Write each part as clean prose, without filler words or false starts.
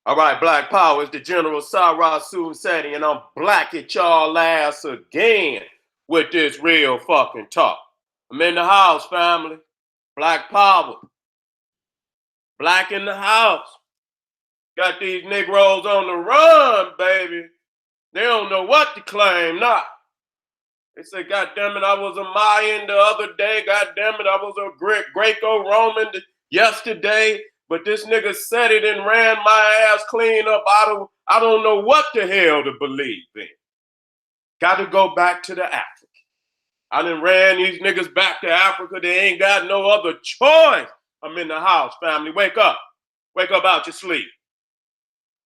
All right, Black Power is the General Sarah Seti, and I'm black at y'all ass again with this real fucking talk. I'm in the house, family. Black Power. Black in the house. Got these Negroes on the run, baby. They don't know what to claim now. They say, God damn it, I was a Mayan the other day. God damn it, I was a Greco-Roman yesterday. But this nigga said it and ran my ass clean up. I don't know what the hell to believe in. Got to go back to the Africa. I done ran these niggas back to Africa. They ain't got no other choice. I'm in the house, family. Wake up. Wake up out your sleep.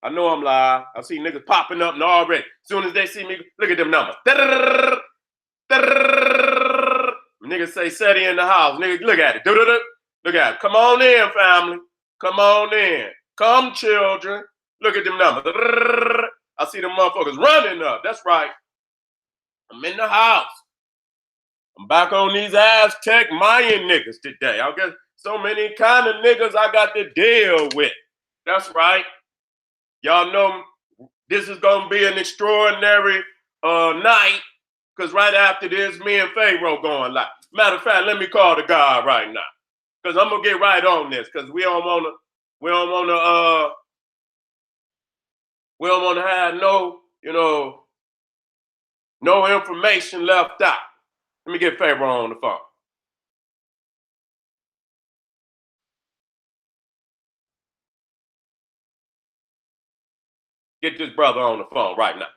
I know I'm live. I see niggas popping up and already. As soon as they see me, look at them numbers. Niggas say Seti in the house. Niggas, look at it. Look at it. Come on in, family. Come on in. Come, children. Look at them numbers. I see them motherfuckers running up. That's right. I'm in the house. I'm back on these Aztec Mayan niggas today. I guess so many kind of niggas I got to deal with. That's right. Y'all know this is going to be an extraordinary night, because right after this, me and Pharaoh going live. Matter of fact, let me call the guy right now, because I'm going to get right on this, because we don't want to have no information left out. Let me get Pharaoh on the phone. Get this brother on the phone right now.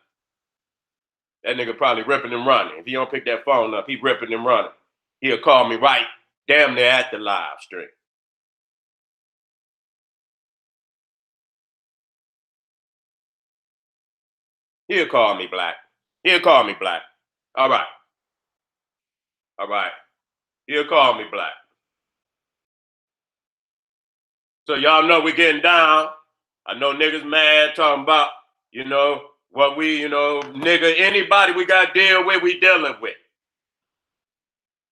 That nigga probably ripping and running. If he don't pick that phone up, he ripping and running. He'll call me right damn near at the live stream. He'll call me Black. He'll call me Black. All right. All right. He'll call me Black. So y'all know we getting down. I know niggas mad talking about, what we, nigga, anybody we got to deal with, we dealing with.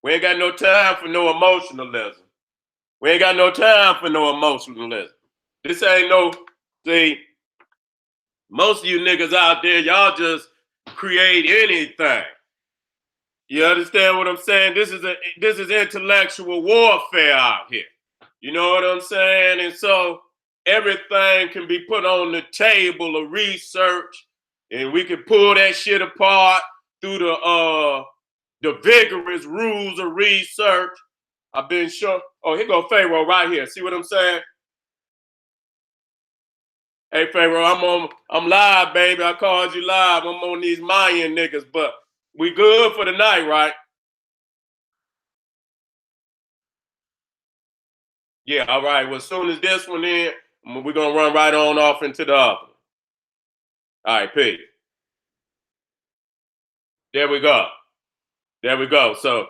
We ain't got no time for no emotionalism. We ain't got no time for no emotionalism. This ain't no, see, most of you niggas out there, y'all just create anything. You understand what I'm saying? This is intellectual warfare out here. You know what I'm saying? And so everything can be put on the table of research, and we can pull that shit apart through the vigorous rules of research. I've been sure. Oh, here go Pharaoh right here. See what I'm saying? Hey Pharaoh, I'm live, baby. I called you live. I'm on these Mayan niggas, but we good for the night, right? Yeah, all right. Well, as soon as this one in, we're gonna run right on off into the other. All right, peace. There we go. There we go. So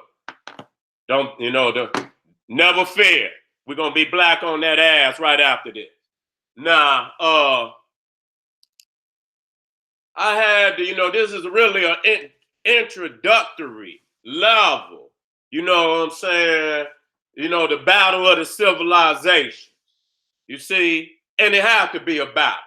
don't never fear. We're gonna be black on that ass right after this. Now, I had to, this is really an introductory level. You know what I'm saying? The battle of the civilization. You see, and it has to be a battle.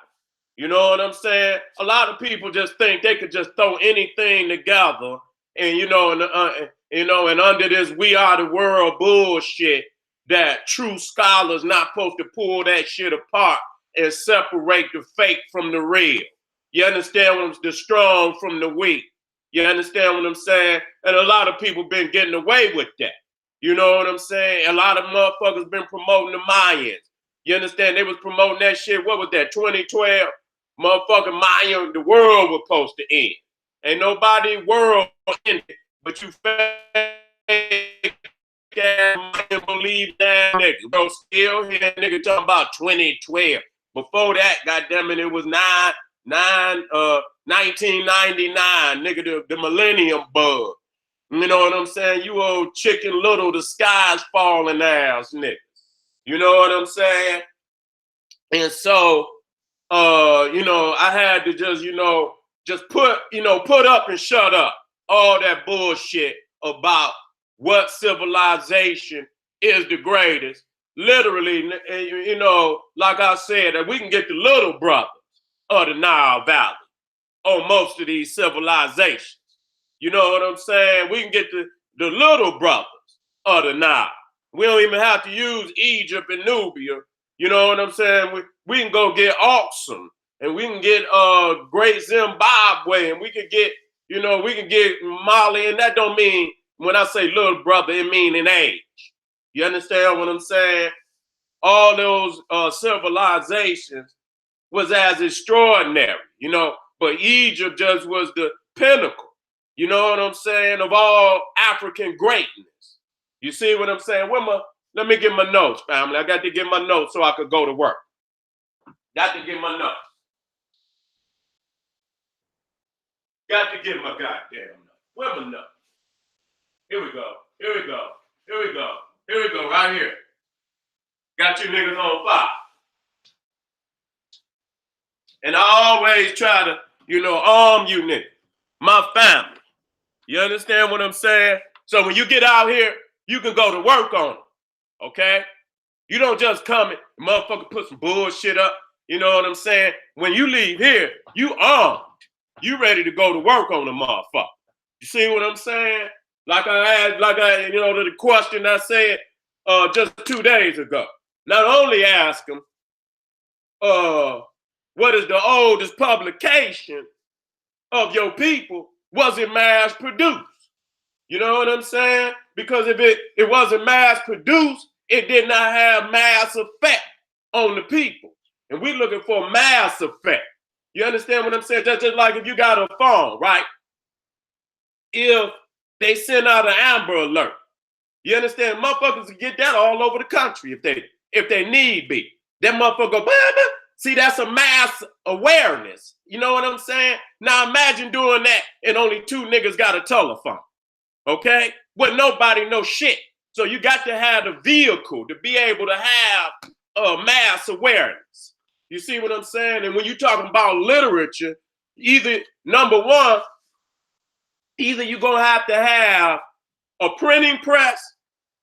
You know what I'm saying? A lot of people just think they could just throw anything together, and and under this "we are the world" bullshit, that true scholars not supposed to pull that shit apart and separate the fake from the real. You understand what I'm saying? The strong from the weak. You understand what I'm saying? And a lot of people been getting away with that. You know what I'm saying? A lot of motherfuckers been promoting the Mayans. You understand? They was promoting that shit. What was that? 2012? Motherfucking Mayan, the world was supposed to end. Ain't nobody world ended, but you fake Mayan believe that nigga. Bro, still here nigga talking about 2012. Before that, goddamn it was 1999, nigga, the millennium bug. You know what I'm saying? You old Chicken Little, the sky's falling ass nigga. You know what I'm saying? And so, I had to just put up and shut up all that bullshit about what civilization is the greatest literally, you know, like I said, that we can get the little brothers of the Nile Valley on most of these civilizations. You know what I'm saying? We can get the little brothers of the Nile. We don't even have to use Egypt and Nubia. You know what I'm saying? We can go get Aksum, and we can get Great Zimbabwe, and we can get, you know, we can get Mali, and that don't mean, when I say little brother, it mean in age. You understand what I'm saying? All those civilizations was as extraordinary, you know, but Egypt just was the pinnacle, you know what I'm saying, of all African greatness. You see what I'm saying? Let me get my notes, family. I got to get my notes so I could go to work. Got to get my notes. Got to get my goddamn notes. Where my notes? Here we go. Here we go. Here we go. Here we go. Right here. Got you niggas on fire. And I always try to, you know, arm you niggas, my family. You understand what I'm saying? So when you get out here, you can go to work on them, okay? You don't just come and motherfucker put some bullshit up, you know what I'm saying? When you leave here, you armed. You ready to go to work on the motherfucker. You see what I'm saying? Like I you know, the question I said just 2 days ago. Not only ask them, what is the oldest publication of your people? Was it mass produced? You know what I'm saying? Because if it wasn't mass produced, it did not have mass effect on the people. And we're looking for mass effect. You understand what I'm saying? Just like if you got a phone, right? If they send out an Amber Alert, you understand? Motherfuckers can get that all over the country if they need be. That motherfucker go, bah, bah. See, that's a mass awareness. You know what I'm saying? Now imagine doing that and only 2 niggas got a telephone. Okay? But nobody knows shit. So you got to have the vehicle to be able to have mass awareness. You see what I'm saying? And when you're talking about literature, either number one, either you're going to have a printing press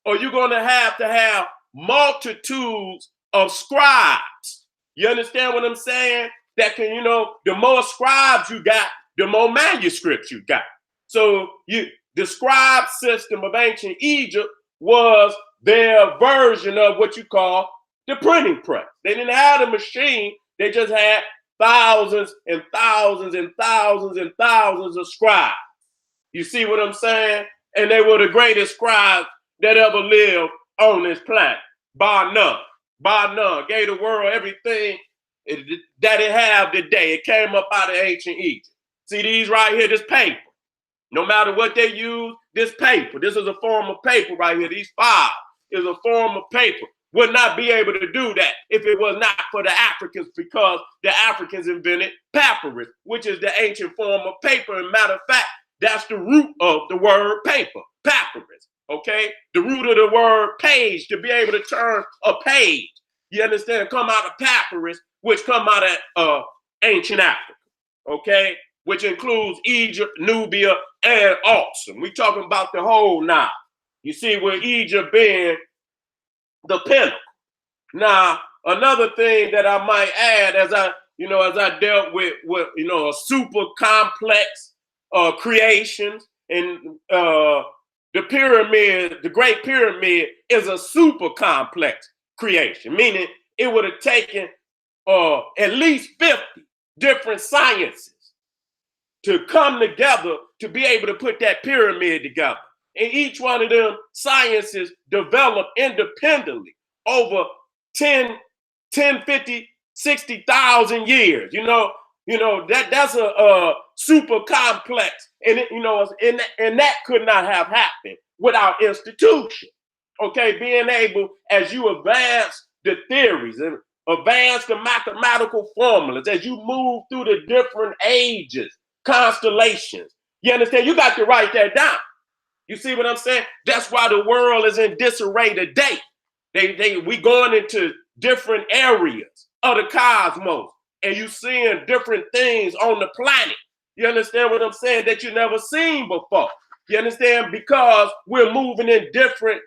or you're going to have multitudes of scribes. You understand what I'm saying? That can, you know, the more scribes you got, the more manuscripts you got. So the scribe system of ancient Egypt was their version of what you call the printing press. They didn't have a machine. They just had thousands and thousands and thousands and thousands of scribes. You see what I'm saying? And they were the greatest scribes that ever lived on this planet. Bar none. Bar none. Gave the world everything that it have today. It came up out of ancient Egypt. See these right here, this paper. No matter what they use, this paper, this is a form of paper right here. These files is a form of paper. Would not be able to do that if it was not for the Africans, because the Africans invented papyrus, which is the ancient form of paper. And matter of fact, that's the root of the word paper, papyrus, okay? The root of the word page, to be able to turn a page, you understand, come out of papyrus, which come out of ancient Africa, okay? Which includes Egypt, Nubia, and Aksum. We talking about the whole Nile. You see, with Egypt being the pinnacle. Now, another thing that I might add, as I dealt with a super complex creations, and the pyramid, the Great Pyramid, is a super complex creation, meaning it would have taken at least 50 different sciences to come together to be able to put that pyramid together. And each one of them sciences developed independently over 10, 50, 60,000 years. That's a super complex. And and that could not have happened without institution. Okay, being able, as you advance the theories and advance the mathematical formulas, as you move through the different ages, constellations, you understand, you got to write that down. You see what I'm saying? That's why the world is in disarray today. We going into different areas of the cosmos, and you seeing different things on the planet. You understand what I'm saying? That you never seen before. You understand? Because we're moving in different,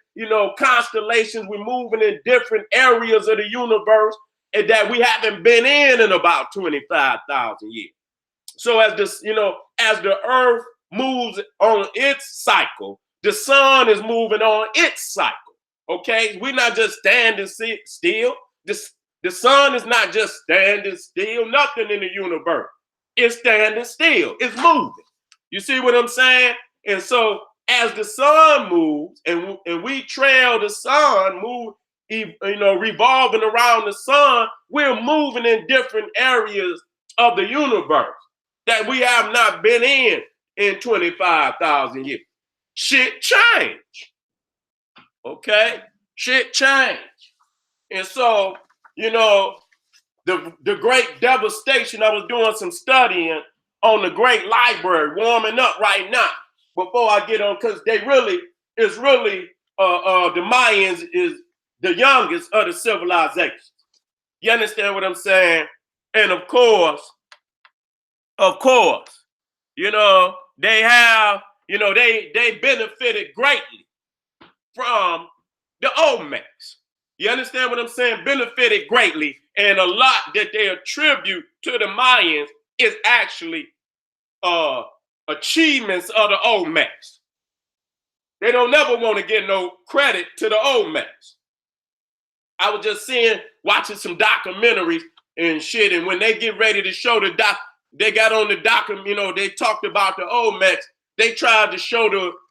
constellations. We're moving in different areas of the universe and that we haven't been in about 25,000 years. So as this, as the earth moves on its cycle, the sun is moving on its cycle. Okay, we're not just standing still. The sun is not just standing still. Nothing in the universe is standing still. It's moving. You see what I'm saying? And so as the sun moves and we trail the sun, revolving around the sun, we're moving in different areas of the universe that we have not been in 25,000 years. Shit change. Okay? Shit change. And so, the great devastation, I was doing some studying on the great library, warming up right now before I get on, because the Mayans is the youngest of the civilizations. You understand what I'm saying? And of course, they have, they benefited greatly from the OLMECs. You understand what I'm saying? Benefited greatly. And a lot that they attribute to the Mayans is actually achievements of the OLMECs. They don't never want to get no credit to the OLMECs. I was just watching some documentaries and shit, and when they get ready to show they got on the document, they talked about the OLMECs. They tried to show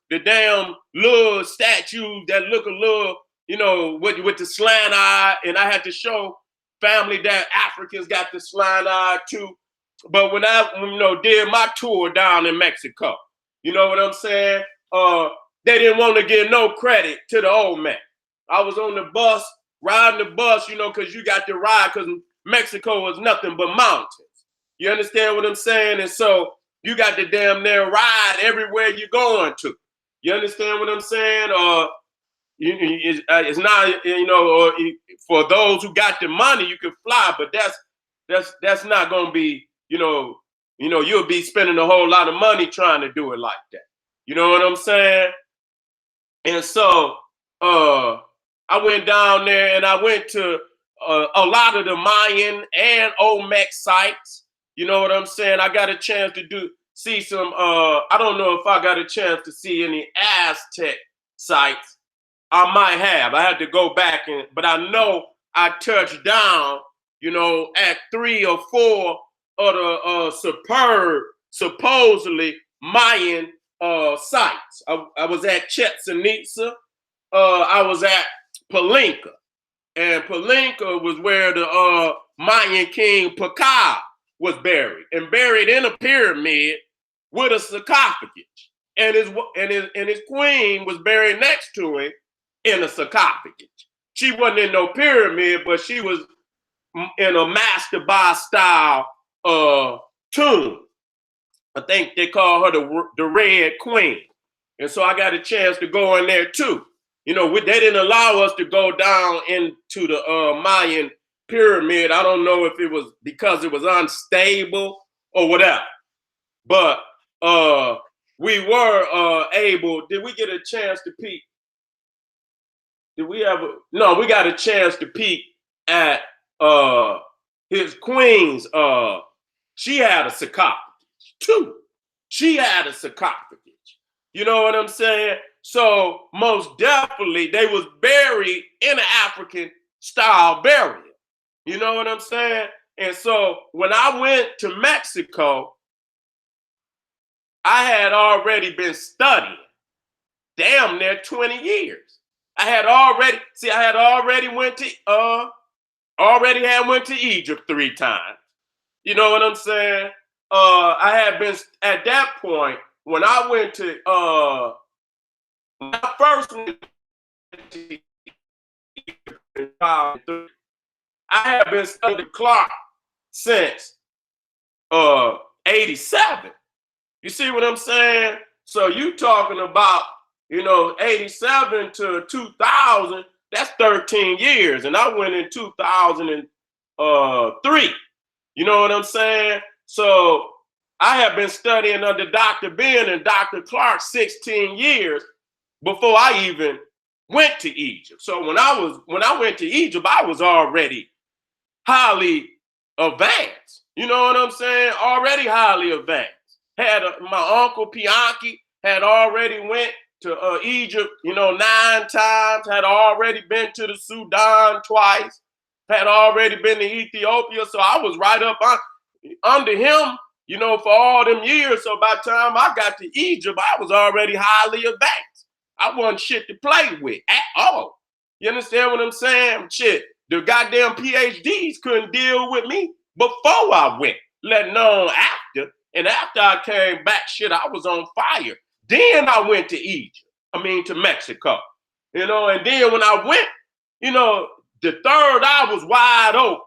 the damn little statues that look a little, with the slant eye, and I had to show family that Africans got the slant eye too. But when I, did my tour down in Mexico, you know what I'm saying? They didn't want to give no credit to the OLMEC. I was on the bus, riding the bus, because you got to ride, because Mexico was nothing but mountains. You understand what I'm saying? And so you got to damn near ride everywhere you're going to. You understand what I'm saying? It's not, for those who got the money, you can fly, but that's not going to be, you'll be spending a whole lot of money trying to do it like that. You know what I'm saying? And so I went down there and I went to a lot of the Mayan and OLMEC sites. You know what I'm saying? I got a chance to see some, I don't know if I got a chance to see any Aztec sites. I might have. I had to go back, but I know I touched down, at 3 or 4 of the supposedly Mayan sites. I was at Chichen Itza. I was at Palenque. And Palenque was where the Mayan king Pakal was buried, and buried in a pyramid with a sarcophagus. And his queen was buried next to him in a sarcophagus. She wasn't in no pyramid, but she was in a mastaba style tomb. I think they call her the Red Queen. And so I got a chance to go in there too. They didn't allow us to go down into the Mayan pyramid. I don't know if it was because it was unstable or whatever. But we were able. Did we get a chance to peek? Did we ever? No, we got a chance to peek at his queen's. She had a sarcophagus too. She had a sarcophagus. You know what I'm saying? So most definitely they was buried in an African style burial. You know what I'm saying? And so when I went to Mexico, I had already been studying damn near 20 years. I had already went to Egypt 3 times. You know what I'm saying? I had been at that point when I went to when I first went to Egypt, I have been studying Clark since 87. You see what I'm saying? So you talking about, 87 to 2000, that's 13 years. And I went in 2003. You know what I'm saying? So I have been studying under Dr. Ben and Dr. Clark 16 years before I even went to Egypt. So when I went to Egypt, I was already highly advanced. You know what I'm saying? Already highly advanced. Had my uncle Pianki had already went to Egypt, 9 times. Had already been to the Sudan twice. Had already been to Ethiopia. So I was right up under him, for all them years. So by the time I got to Egypt, I was already highly advanced. I wasn't shit to play with at all. You understand what I'm saying? Shit, the goddamn PhDs couldn't deal with me before I went, let alone after. And after I came back, shit, I was on fire. Then I went to Mexico. And then when I went, the third eye was wide open.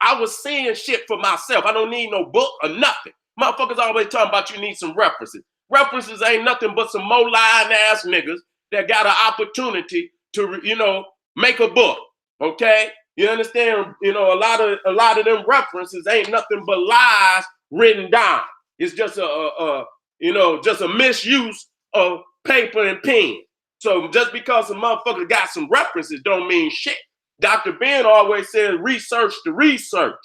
I was seeing shit for myself. I don't need no book or nothing. Motherfuckers always talking about you need some references. References ain't nothing but some mo lying ass niggas that got an opportunity to, make a book. Okay? You understand? A lot of them references ain't nothing but lies written down. It's just just a misuse of paper and pen. So just because a motherfucker got some references don't mean shit. Dr. Ben always says research the researcher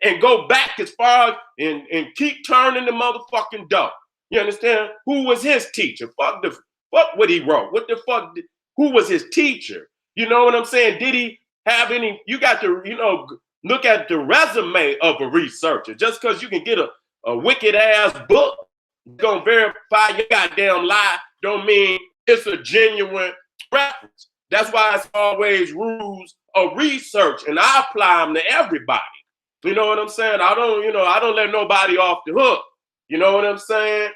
and go back as far and keep turning the motherfucking dough. You understand? Who was his teacher? Fuck what he wrote. What the fuck? Who was his teacher? You know what I'm saying? Did he have any? You got to, look at the resume of a researcher. Just because you can get a wicked ass book gonna verify your goddamn lie don't mean it's a genuine reference. That's why it's always rules of research, and I apply them to everybody. You know what I'm saying? I don't let nobody off the hook. You know what I'm saying?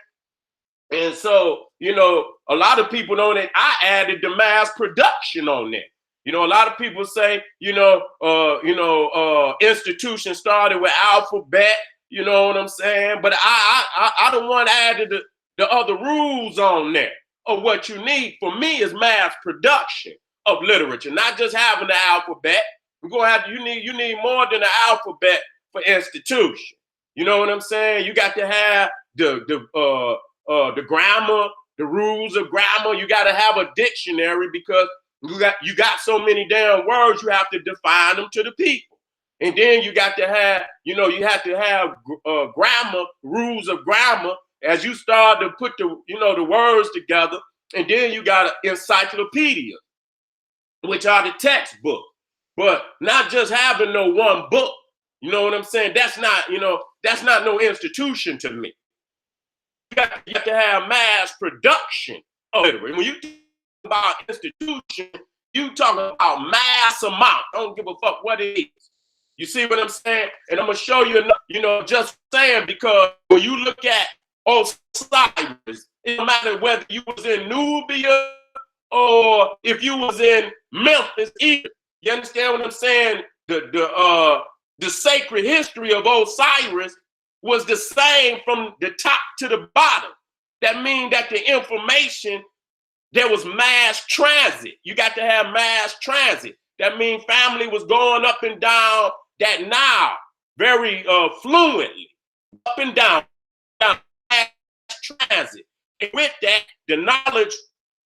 And so, a lot of people know that I added the mass production on that. A lot of people say, institution started with alphabet. You know what I'm saying? But I the one added the other rules on there of what you need. For me, is mass production of literature, not just having the alphabet. You need more than the alphabet for institution. You know what I'm saying? You got to have the grammar, the rules of grammar. You got to have a dictionary because you got so many damn words. You have to define them to the people. And then you got to have, you have to have grammar, rules of grammar as you start to put the words together. And then you got an encyclopedia, which are the textbook. But not just having no one book. You know what I'm saying? That's not no institution to me. You have to have mass production of it. When you talk about institution, you talking about mass amount. I don't give a fuck what it is. You see what I'm saying? And I'm gonna show you, just saying, because when you look at Osiris, it don't matter whether you was in Nubia or if you was in Memphis, Egypt. You understand what I'm saying? The sacred history of Osiris was the same from the top to the bottom. That means that the information, there was mass transit. You got to have mass transit. That means family was going up and down that Nile very fluently, up and down mass transit. And with that, the knowledge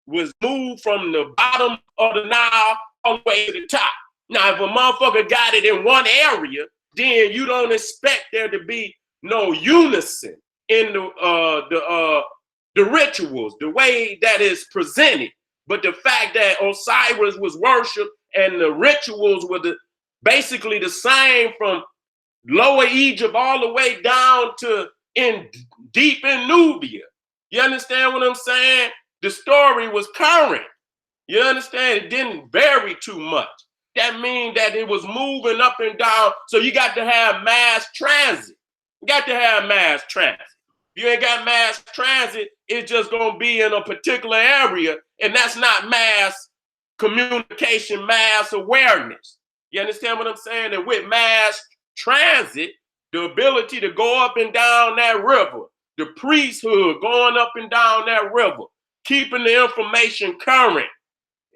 was moved from the bottom of the Nile all the way to the top. Now, if a motherfucker got it in one area, then you don't expect there to be no unison in the rituals, the way that is presented. But the fact that Osiris was worshipped and the rituals were basically the same from Lower Egypt all the way down to deep in Nubia. You understand what I'm saying? The story was current. You understand? It didn't vary too much. That means that it was moving up and down. So you got to have mass transit. You got to have mass transit. If you ain't got mass transit, it's just going to be in a particular area. And that's not mass communication, mass awareness. You understand what I'm saying? And with mass transit, the ability to go up and down that river, the priesthood going up and down that river, keeping the information current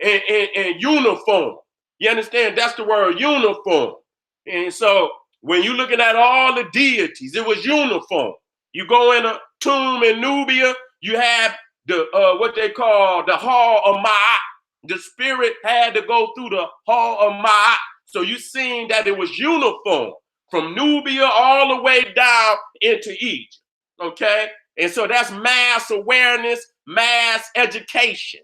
and uniform. You understand? That's the word, uniform. And so when you're looking at all the deities, it was uniform. You go in a tomb in Nubia, you have the what they call the Hall of Ma'at. The spirit had to go through the Hall of Ma'at. So you seen that it was uniform from Nubia all the way down into Egypt. Okay? And so that's mass awareness, mass education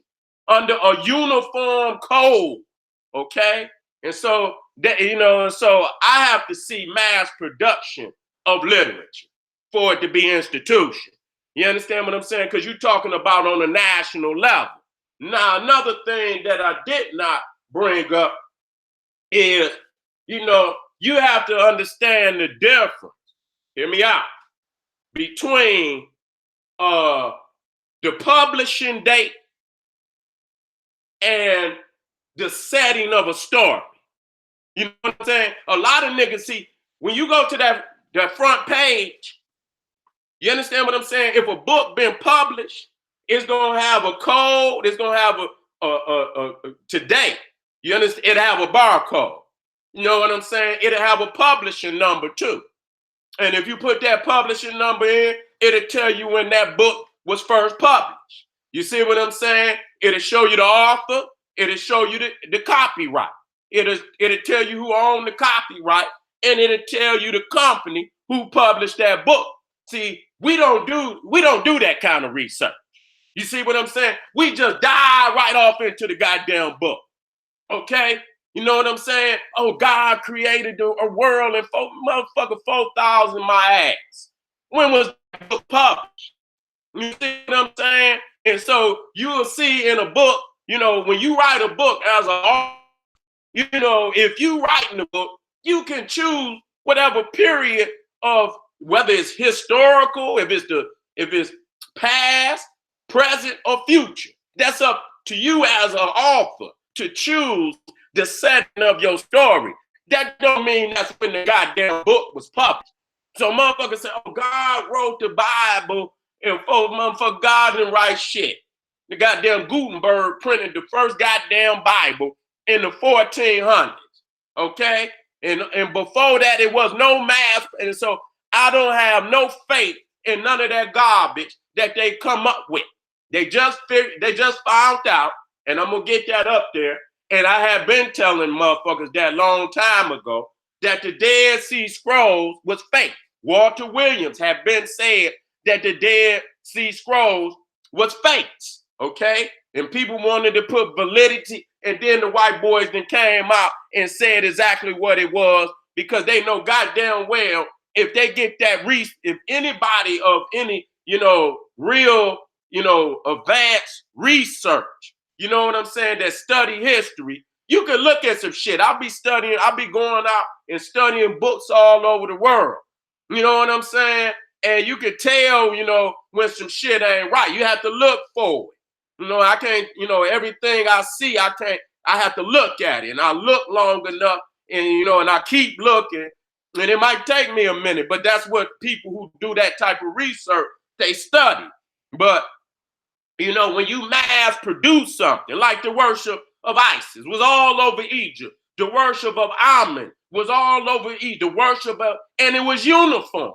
under a uniform code. Okay? And so that, you know, so I have to see mass production of literature for it to be institution. You understand what I'm saying? Because you're talking about on a national level. Now, another thing that I did not bring up is, you know, you have to understand the difference, hear me out, between the publishing date and the setting of a story. You know what I'm saying? A lot of niggas see, when you go to that front page, you understand what I'm saying? If a book been published, it's gonna have a code, it's gonna have a today. You understand? It'll have a barcode. You know what I'm saying? It'll have a publishing number too. And if you put that publishing number in, it'll tell you when that book was first published. You see what I'm saying? It'll show you the author, it'll show you the copyright. It'll tell you who owned the copyright, and it'll tell you the company who published that book. See, we don't do that kind of research. You see what I'm saying? We just dive right off into the goddamn book. Okay? You know what I'm saying? Oh, God created a world in motherfucker 4,000 my ass. When was the book published? You see what I'm saying? And so you'll see in a book, you know, when you write a book as an author, you know, if you writing a book, you can choose whatever period of whether it's historical, if it's past, present, or future. That's up to you as an author to choose the setting of your story. That don't mean that's when the goddamn book was published. So motherfuckers say, oh, God wrote the Bible, and motherfucker, God didn't write shit. The goddamn Gutenberg printed the first goddamn Bible in the 1400s, okay? And before that, it was no math, and so I don't have no faith in none of that garbage that they come up with. They just found out, and I'm gonna get that up there. And I have been telling motherfuckers that long time ago that the Dead Sea Scrolls was fake. Walter Williams had been said that the Dead Sea Scrolls was fakes, okay? And people wanted to put validity, and then the white boys then came out and said exactly what it was, because they know goddamn well if they get that if anybody of any, you know, real, you know, advanced research, you know what I'm saying, that study history, you can look at some shit. I'll be going out and studying books all over the world. You know what I'm saying? And you can tell, you know, when some shit ain't right. You have to look for it. You know, I can't, you know, everything I see, I have to look at it. And I look long enough, and, you know, and I keep looking. And it might take me a minute, but that's what people who do that type of research, they study. But, you know, when you mass produce something, like the worship of Isis was all over Egypt. The worship of Amun was all over Egypt. The worship of, and it was uniform.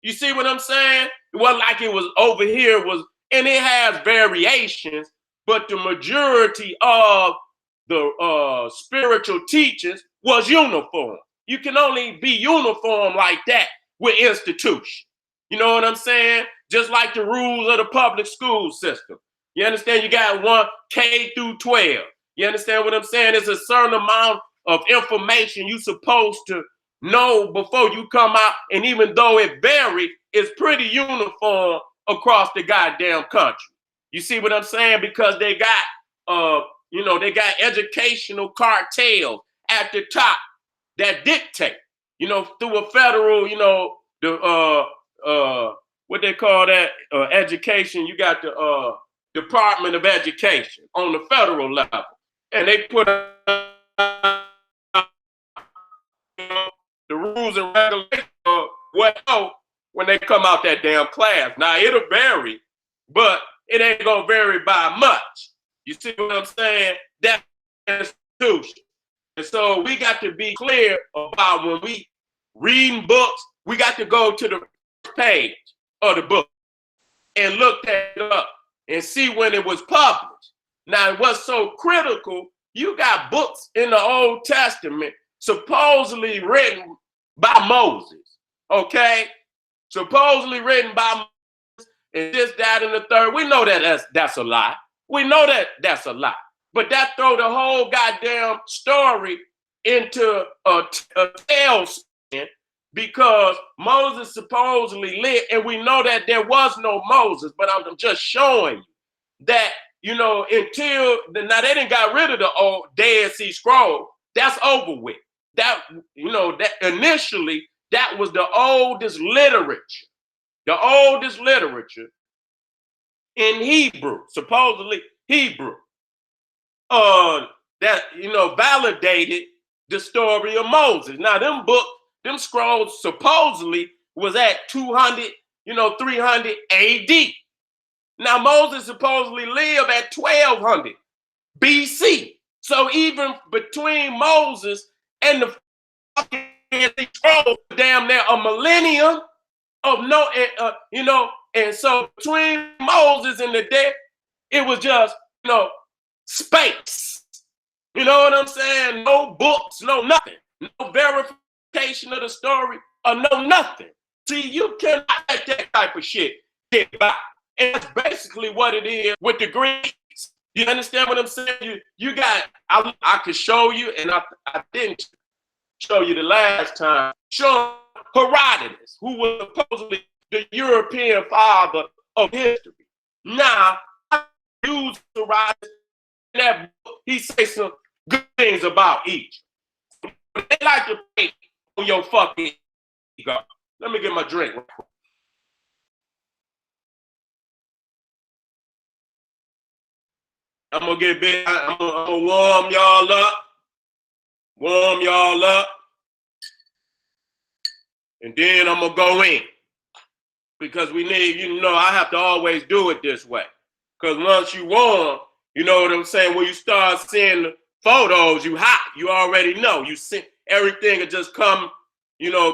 You see what I'm saying? It wasn't like it was over here, and it has variations, but the majority of the spiritual teachings was uniform. You can only be uniform like that with institution. You know what I'm saying? Just like the rules of the public school system. You understand? You got one K through 12. You understand what I'm saying? There's a certain amount of information you're supposed to know before you come out. And even though it varies, it's pretty uniform across the goddamn country. You see what I'm saying? Because they got, you know, they got educational cartels at the top that dictate, you know, through a federal, you know, the what they call that education. You got the Department of Education on the federal level, and they put the rules and regulations of what when they come out that damn class. Now it'll vary, but it ain't gonna vary by much. You see what I'm saying? That institution. And so we got to be clear about when we reading books, we got to go to the page. of the book and look that up and see when it was published. Now, what's so critical, you got books in the Old Testament supposedly written by Moses, okay? Supposedly written by Moses, and this, that, and the third. We know that that's a lie. We know that that's a lie. But that throw the whole goddamn story into a tailspin, because Moses supposedly lived, and we know that there was no Moses, but I'm just showing you that, you know, until, now they didn't got rid of the old Dead Sea Scroll. That's over with. That, you know, that initially, that was the oldest literature in Hebrew, supposedly Hebrew, that, you know, validated the story of Moses. Now, them scrolls supposedly was at 200, 300 AD. Now, Moses supposedly lived at 1200 BC. So even between Moses and the fucking scrolls, damn near a millennium of and so between Moses and the dead, it was just, space. You know what I'm saying? No books, no nothing. No verification of the story, or no nothing. See, you cannot let that type of shit get by. And that's basically what it is with the Greeks. You understand what I'm saying? You got, I could show you, and I didn't show you the last time, show Herodotus, who was supposedly the European father of history. Now, I use Herodotus in that book. He says some good things about Egypt. They like to play on your fucking ego. Let me get my drink. I'm gonna get big. I'm gonna warm y'all up, and then I'm gonna go in, because we need, I have to always do it this way. Because once you warm, you know what I'm saying. When you start seeing the photos, you hot. You already know. You see everything will just come,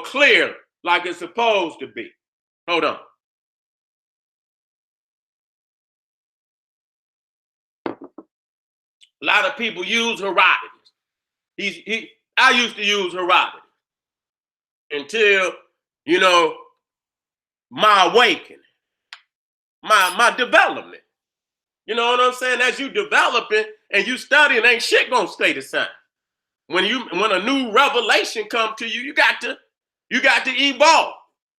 clear like it's supposed to be. Hold on. A lot of people use Herodotus. I used to use Herodotus until, my awakening, my development. You know what I'm saying? As you developing and you studying, ain't shit gonna stay the same. When a new revelation come to you, you got to evolve.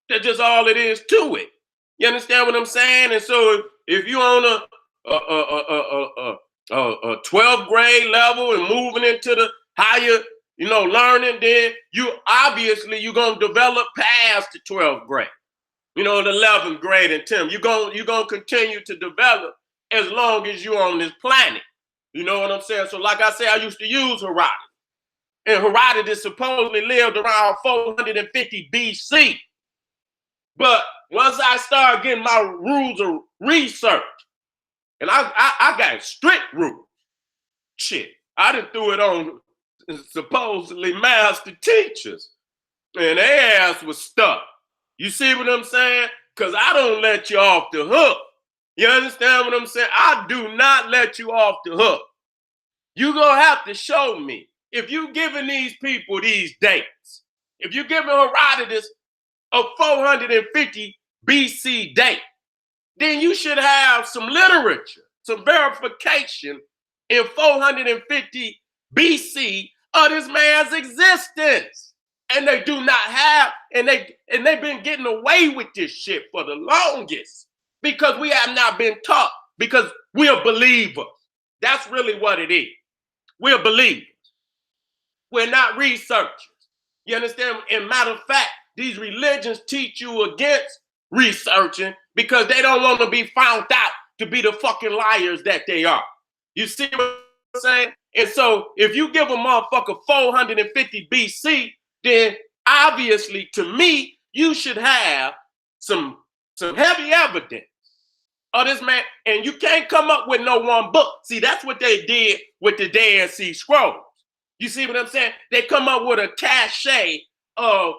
That's just all it is to it. You understand what I'm saying? And so if you on a 12th grade level and moving into the higher, learning, then you're gonna develop past the 12th grade. The 11th grade and 10th. You're gonna continue to develop as long as you're on this planet. You know what I'm saying? So like I said, I used to use Herodotus. And Herodotus supposedly lived around 450 BC. But once I started getting my rules of research, and I got strict rules. Shit, I done threw it on supposedly master teachers, and their ass was stuck. You see what I'm saying? Because I don't let you off the hook. You understand what I'm saying? I do not let you off the hook. You're going to have to show me. If you're giving these people these dates, if you're giving Herodotus a 450 BC date, then you should have some literature, some verification in 450 BC of this man's existence. And they do not have, and they've been getting away with this shit for the longest, because we have not been taught, because we're believers. That's really what it is. We're believers. We're not researchers. You understand? And matter of fact, these religions teach you against researching because they don't want to be found out to be the fucking liars that they are. You see what I'm saying? And so if you give a motherfucker 450 BC, then obviously to me, you should have some heavy evidence of this man. And you can't come up with no one book. See, that's what they did with the Dead Sea Scrolls. You see what I'm saying? They come up with a cache of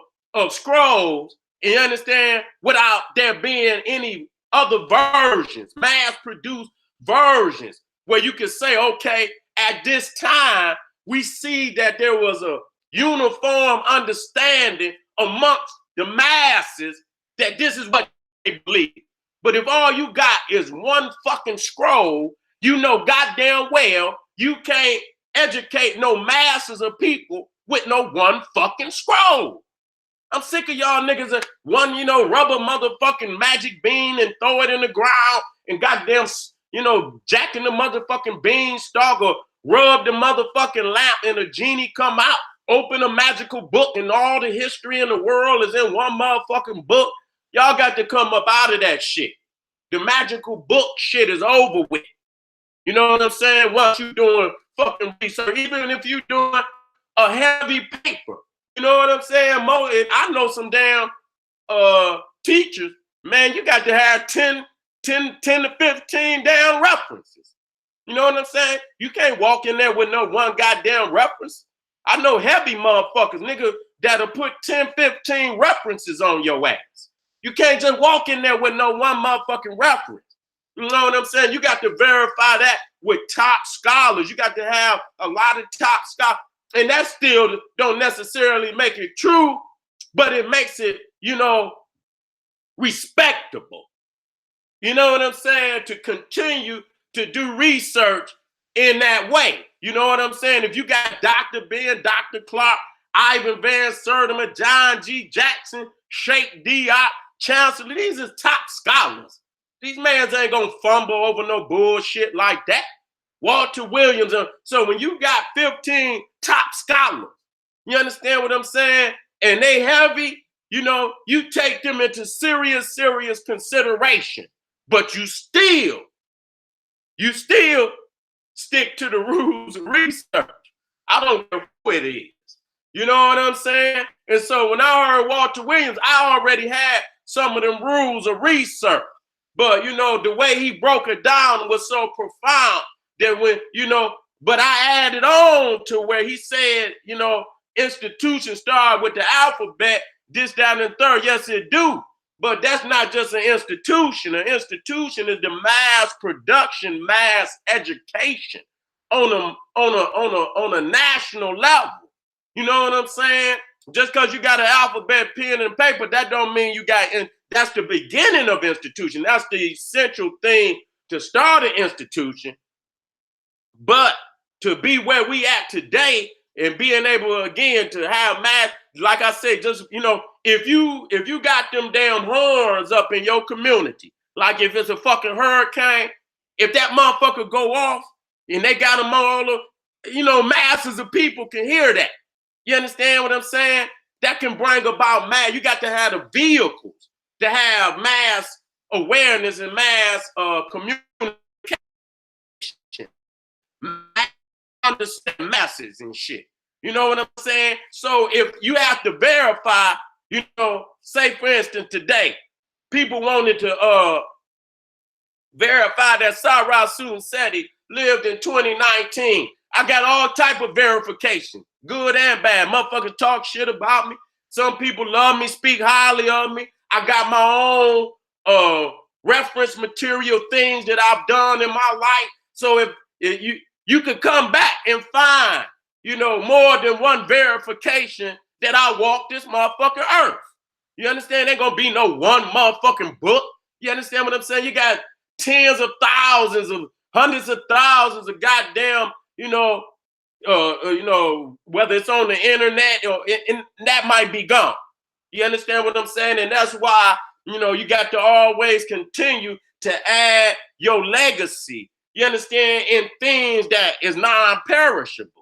scrolls, You understand? Without there being any other versions, mass-produced versions, where you can say, okay, at this time, we see that there was a uniform understanding amongst the masses that this is what they believe. But if all you got is one fucking scroll, you know goddamn well you can't educate no masses of people with no one fucking scroll. I'm sick of y'all niggas that one, rubber motherfucking magic bean and throw it in the ground and goddamn, jacking the motherfucking beanstalk or rub the motherfucking lamp and a genie come out, open a magical book and all the history in the world is in one motherfucking book. Y'all got to come up out of that shit. The magical book shit is over with. You know what I'm saying? Once you doing fucking research, even if you doing a heavy paper, you know what I'm saying? I know some damn teachers, man, you got to have 10 to 15 damn references. You know what I'm saying? You can't walk in there with no one goddamn reference. I know heavy motherfuckers, nigga, that'll put 10, 15 references on your ass. You can't just walk in there with no one motherfucking reference. You know what I'm saying? You got to verify that with top scholars. You got to have a lot of top scholars. And that still don't necessarily make it true, but it makes it, respectable. You know what I'm saying? To continue to do research in that way. You know what I'm saying? If you got Dr. Ben, Dr. Clark, Ivan Van Sertima, John G. Jackson, Sheikh Diop, Chancellor, these are top scholars. These mans ain't gonna fumble over no bullshit like that. Walter Williams. So when you got 15 top scholars, you understand what I'm saying? And they heavy, you take them into serious consideration. But you still stick to the rules of research. I don't know who it is. You know what I'm saying? And so when I heard Walter Williams, I already had some of them rules of research. But, the way he broke it down was so profound that when, but I added on to where he said, institutions start with the alphabet, this, that, and third. Yes, it do. But that's not just an institution. An institution is the mass production, mass education on a national level. You know what I'm saying? Just because you got an alphabet, pen, and paper, that don't mean you got, and that's the beginning of institution. That's the essential thing to start an institution. But to be where we at today and being able, again, to have math, like I said, just, if you got them damn horns up in your community, like if it's a fucking hurricane, if that motherfucker go off and they got them all, masses of people can hear that. You understand what I'm saying? That can bring about mass. You got to have the vehicles to have mass awareness and mass communication. Understand masses and shit. You know what I'm saying? So if you have to verify, say for instance today, people wanted to verify that Sarah Sunseti lived in 2019. I got all type of verification, good and bad. Motherfuckers talk shit about me. Some people love me, speak highly of me. I got my own reference material, things that I've done in my life. So if you could come back and find, more than one verification that I walked this motherfucking earth. You understand? Ain't gonna be no one motherfucking book. You understand what I'm saying? You got tens of thousands of hundreds of thousands of goddamn, whether it's on the internet or that might be gone. You understand what I'm saying? And that's why, you got to always continue to add your legacy. You understand? In things that is non-perishable.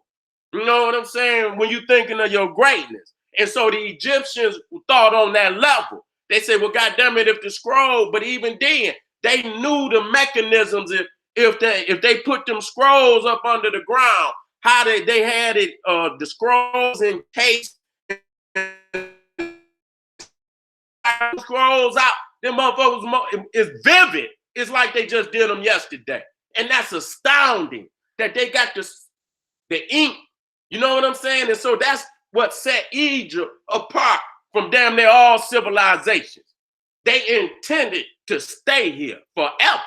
You know what I'm saying? When you're thinking of your greatness. And so the Egyptians thought on that level. They said, well, goddamn it, if the scroll, but even then, they knew the mechanisms if they put them scrolls up under the ground, how they had it, the scrolls encased, scrolls out, them motherfuckers is vivid. It's like they just did them yesterday. And that's astounding that they got the ink. You know what I'm saying? And so that's what set Egypt apart from damn near all civilizations. They intended to stay here forever.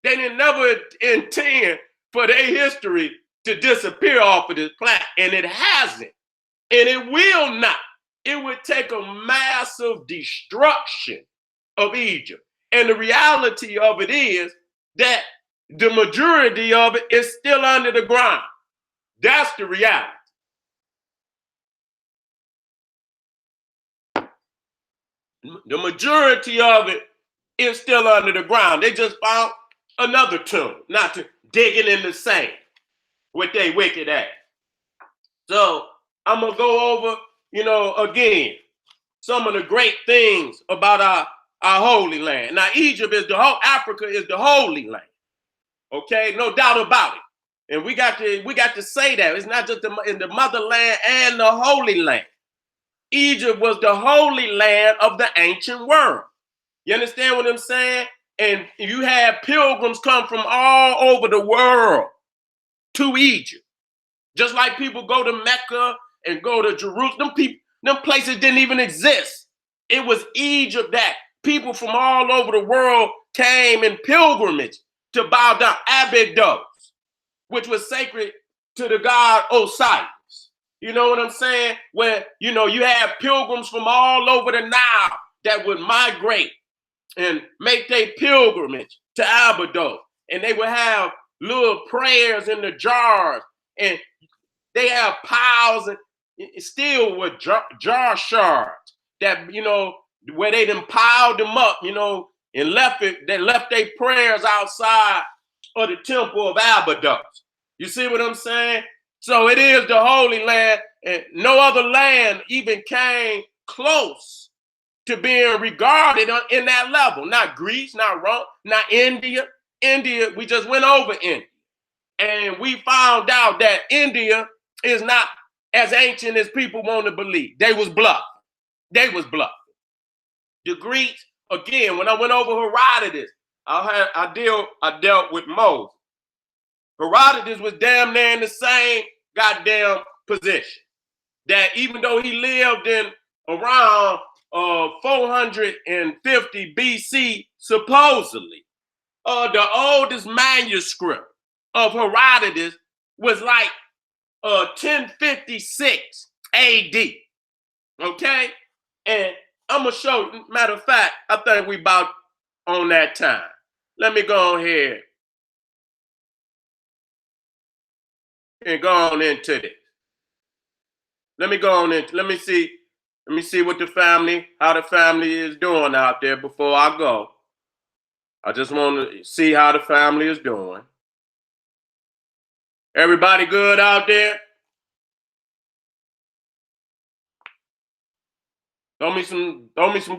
They didn't never intend for their history to disappear off of this planet, and it hasn't, and it will not. It would take a massive destruction of Egypt. And the reality of it is that the majority of it is still under the ground. That's the reality. The majority of it is still under the ground. They just found another tomb, not to digging in the sand with their wicked ass. So I'm gonna go over, again, some of the great things about our holy land. Now, Egypt is Africa is the holy land. Okay, no doubt about it. And we got to say that it's not just in the motherland and the holy land. Egypt was the holy land of the ancient world. You understand what I'm saying? And you had pilgrims come from all over the world to Egypt. Just like people go to Mecca and go to Jerusalem. Them places didn't even exist. It was Egypt that people from all over the world came in pilgrimage to bow down. Abydos, which was sacred to the god Osiris. You know what I'm saying? Where, you have pilgrims from all over the Nile that would migrate and make their pilgrimage to Abydos. And they would have little prayers in the jars. And they have piles and still with jar shards that, where they done piled them up, and they left their prayers outside of the temple of Abydos. You see what I'm saying? So it is the Holy Land, and no other land even came close to being regarded in that level. Not Greece, not Rome, not India. India, we just went over India. And we found out that India is not as ancient as people want to believe. They was bluffing. The Greeks, again, when I went over Herodotus, I dealt with Moses. Herodotus was damn near in the same goddamn position. That even though he lived in around 450 BC, supposedly, the oldest manuscript of Herodotus was like 1056 AD. Okay? And I'm going to show you, matter of fact, I think we about on that time. Let me go ahead and go on into this. Let me see what how the family is doing out there before I go. I just want to see how the family is doing. Everybody good out there? Throw me some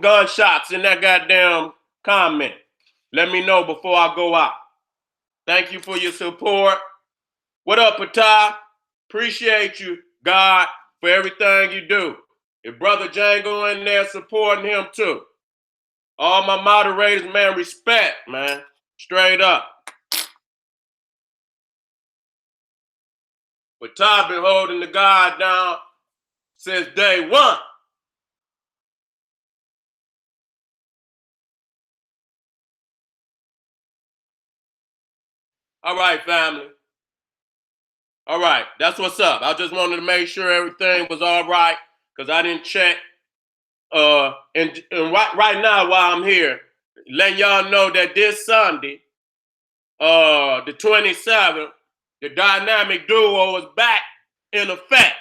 gunshots in that goddamn comment. Let me know before I go out. Thank you for your support. What up, Patah? Appreciate you, God, for everything you do. If Brother Django in there supporting him too. All my moderators, man, respect, man. Straight up. Patah been holding the God down since day one. All right, family. All right, that's what's up. I just wanted to make sure everything was all right because I didn't check. And right now while I'm here, letting y'all know that this Sunday, the 27th, the dynamic duo is back in effect.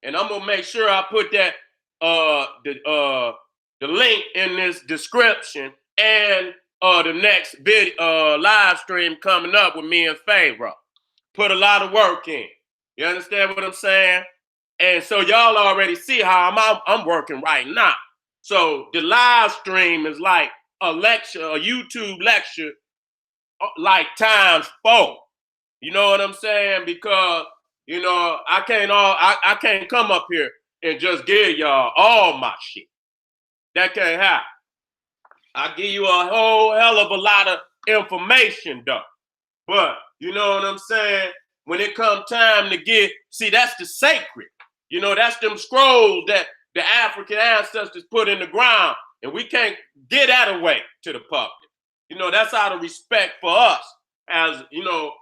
And I'm gonna make sure I put that the link in this description and the next video live stream coming up with me and Pharaoh. Put a lot of work in. You understand what I'm saying? And so y'all already see how I'm working right now. So the live stream is like a lecture, a YouTube lecture, like ×4. You know what I'm saying? Because I can't come up here and just give y'all all my shit. That can't happen. I give you a whole hell of a lot of information though. But you know what I'm saying? When it comes time to that's the sacred. That's them scrolls that the African ancestors put in the ground, and we can't get that away to the public. You know, that's out of respect for us as, you know,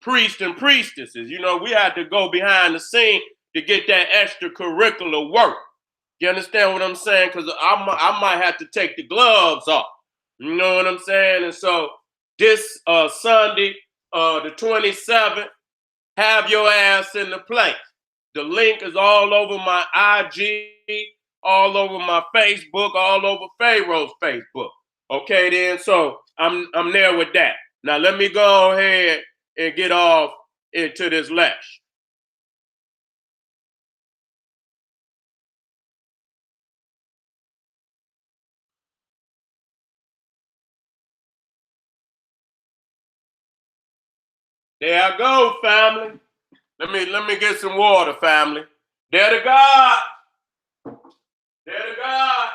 priests and priestesses. You know, we had to go behind the scene to get that extracurricular work. You understand what I'm saying? Because I might have to take the gloves off. You know what I'm saying? And so this Sunday, the 27th, have your ass in the place. The link is all over my IG, all over my Facebook, all over Pharaoh's Facebook. Okay, then. So I'm there with that. Now let me go ahead and get off into this lecture. There I go, family. Let me get some water, family. There to God. There to God.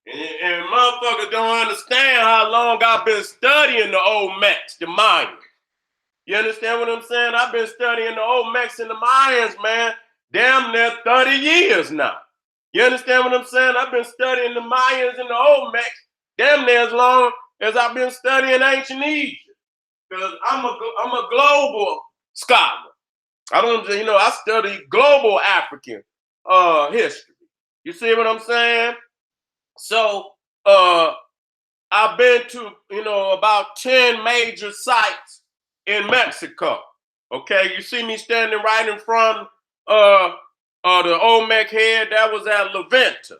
And motherfuckers don't understand how long I've been studying the OLMEC, the Mayans. You understand what I'm saying? I've been studying the OLMEC and the Mayans, man, damn near 30 years now. You understand what I'm saying? I've been studying the Mayans and the OLMEC damn near as long as I've been studying ancient Egypt. Because I'm a global scholar. I don't, you know, I study global African history. You see what I'm saying? So I've been to, you know, about 10 major sites in Mexico. Okay, you see me standing right in front of the OLMEC head. That was at La Venta.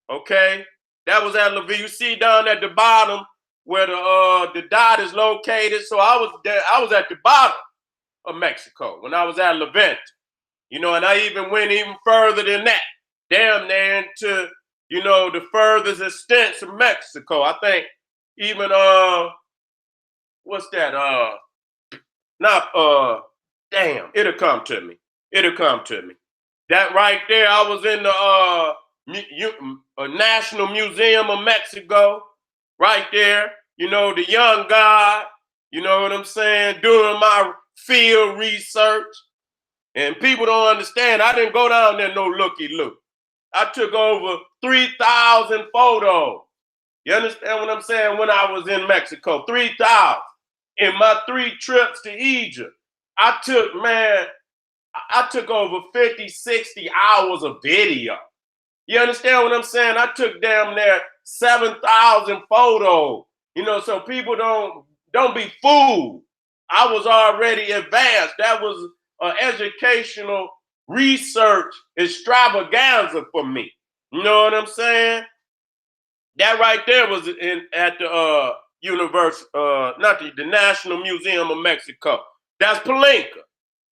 Okay, that was at La Venta. You see down at the bottom where the dot is located. So I was there. I was at the bottom of Mexico when I was at La Venta. You know, and I even went even further than that. Damn near into, you know, the furthest extents of Mexico. I think even what's that? Not damn, it'll come to me. It'll come to me. That right there, I was in the National Museum of Mexico, right there. You know, the young god, you know what I'm saying, doing my field research. And people don't understand, I didn't go down there no looky-look. I took over 3,000 photos. You understand what I'm saying? When I was in Mexico, 3,000. In my 3 trips to Egypt, I took over 50, 60 hours of video. You understand what I'm saying? I took damn near 7,000 photos. You know, so people don't be fooled. I was already advanced. That was an educational research extravaganza for me. You know what I'm saying? That right there was at the not the National Museum of Mexico. That's Palenque.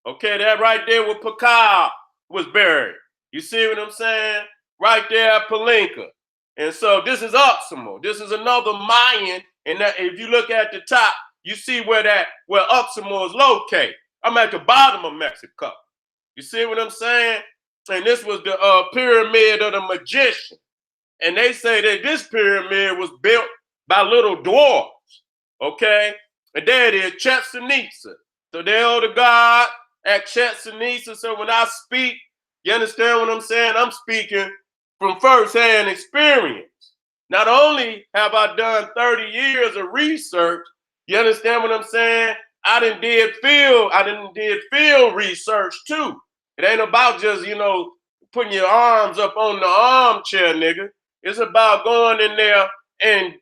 Okay, that right there where Pacal was buried. You see what I'm saying? Right there at Palenque. And so this is Uxmal. This is another Mayan. And that, if you look at the top, you see where Uxmal is located. I'm at the bottom of Mexico. You see what I'm saying? And this was the pyramid of the magician. And they say that this pyramid was built by little dwarves. Okay? And there it is, Chichen Itza. So they're the god at Chichen Itza. So when I speak, you understand what I'm saying? I'm speaking from firsthand experience. Not only have I done 30 years of research, you understand what I'm saying? I done did field research too. It ain't about just, you know, putting your arms up on the armchair, nigga. It's about going in there and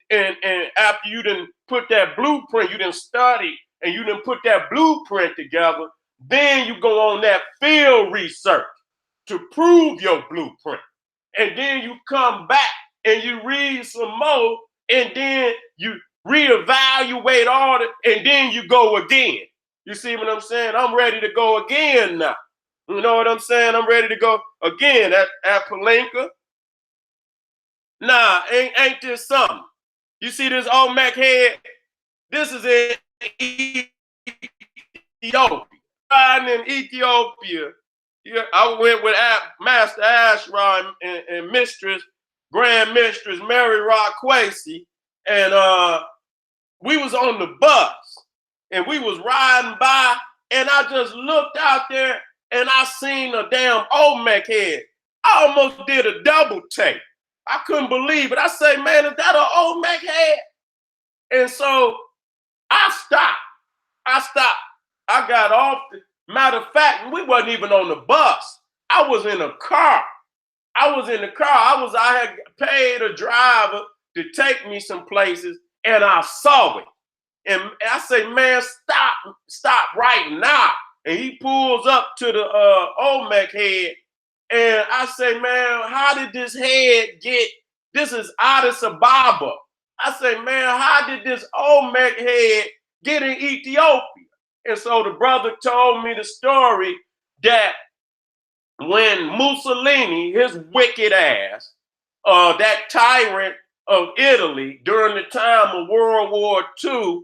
after you done put that blueprint, you done study and you done put that blueprint together, then you go on that field research to prove your blueprint. And then you come back and you read some more and then you reevaluate all the, and then you go again. You see what I'm saying? I'm ready to go again now. You know what I'm saying? I'm ready to go again at Palenque. Nah, ain't this something? You see this OLMEC head? This is in Ethiopia. In Ethiopia, yeah, I went with Master Ashra and Mistress, Grand Mistress Mary Rock Quasi. and we was on the bus, and we was riding by, and I just looked out there, and I seen a damn OLMEC head. I almost did a double take. I couldn't believe it. I say, man, is that an OLMEC head? And so I stopped. I got off. Matter of fact, we wasn't even on the bus. I was in a car. I had paid a driver to take me some places, and I saw it. And I say, man, stop right now. And he pulls up to the OLMEC head. And I say, man, how did this head get? This is Addis Ababa. I say, man, how did this OLMEC head get in Ethiopia? And so the brother told me the story that when Mussolini, his wicked ass, that tyrant of Italy during the time of World War II,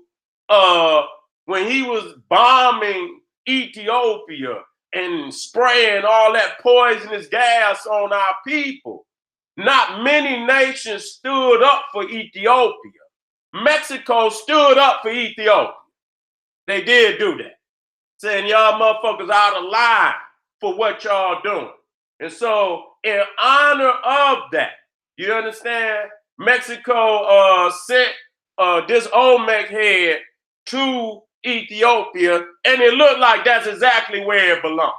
when he was bombing Ethiopia and spraying all that poisonous gas on our people, not many nations stood up for Ethiopia. Mexico stood up for Ethiopia. They did do that, saying y'all motherfuckers out of line for what y'all doing. And so in honor of that, you understand, Mexico sent this OLMEC head to Ethiopia, and it looked like that's exactly where it belonged.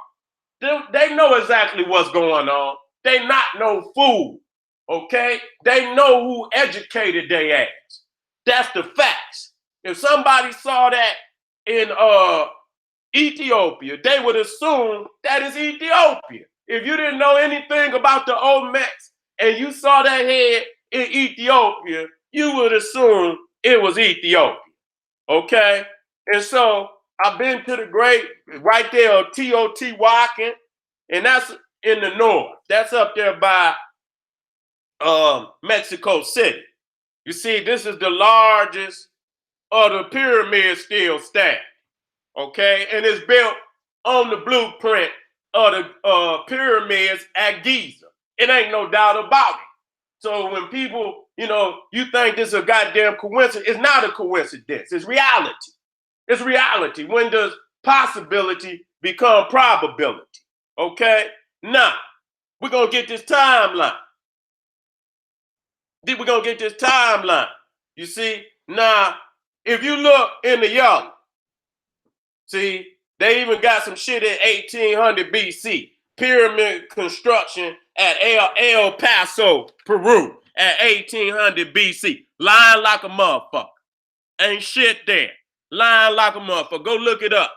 They know exactly what's going on. They not no fool, okay? They know who educated their ass. That's the facts. If somebody saw that in Ethiopia, they would assume that is Ethiopia. If you didn't know anything about the OLMECs and you saw that head in Ethiopia, you would assume it was Ethiopia, okay? And so I've been to the great, right there, Teotihuacan, and that's in the north. That's up there by Mexico City. You see, this is the largest of the pyramids still standing, okay? And it's built on the blueprint of the pyramids at Giza. It ain't no doubt about it. So when people, you think this is a goddamn coincidence, it's not a coincidence. It's reality. It's reality. When does possibility become probability? Okay? Now, we're going to get this timeline. We're going to get this timeline. You see? Now, if you look in the yellow, see, they even got some shit in 1800 BC. Pyramid construction at El Paso, Peru at 1800 BC. Lying like a motherfucker. Ain't shit there. Lying like a motherfucker. Go look it up.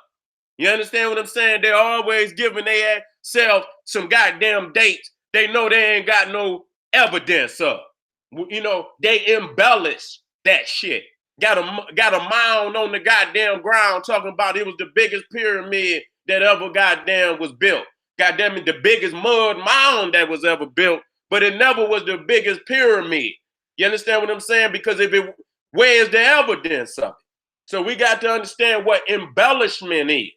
You understand what I'm saying? They're always giving their self some goddamn dates they know they ain't got no evidence of. They embellish that shit. Got a mound on the goddamn ground talking about it was the biggest pyramid that ever goddamn was built. Goddamn it, the biggest mud mound that was ever built, but it never was the biggest pyramid. You understand what I'm saying? Because where's the evidence of it? So we got to understand what embellishment is.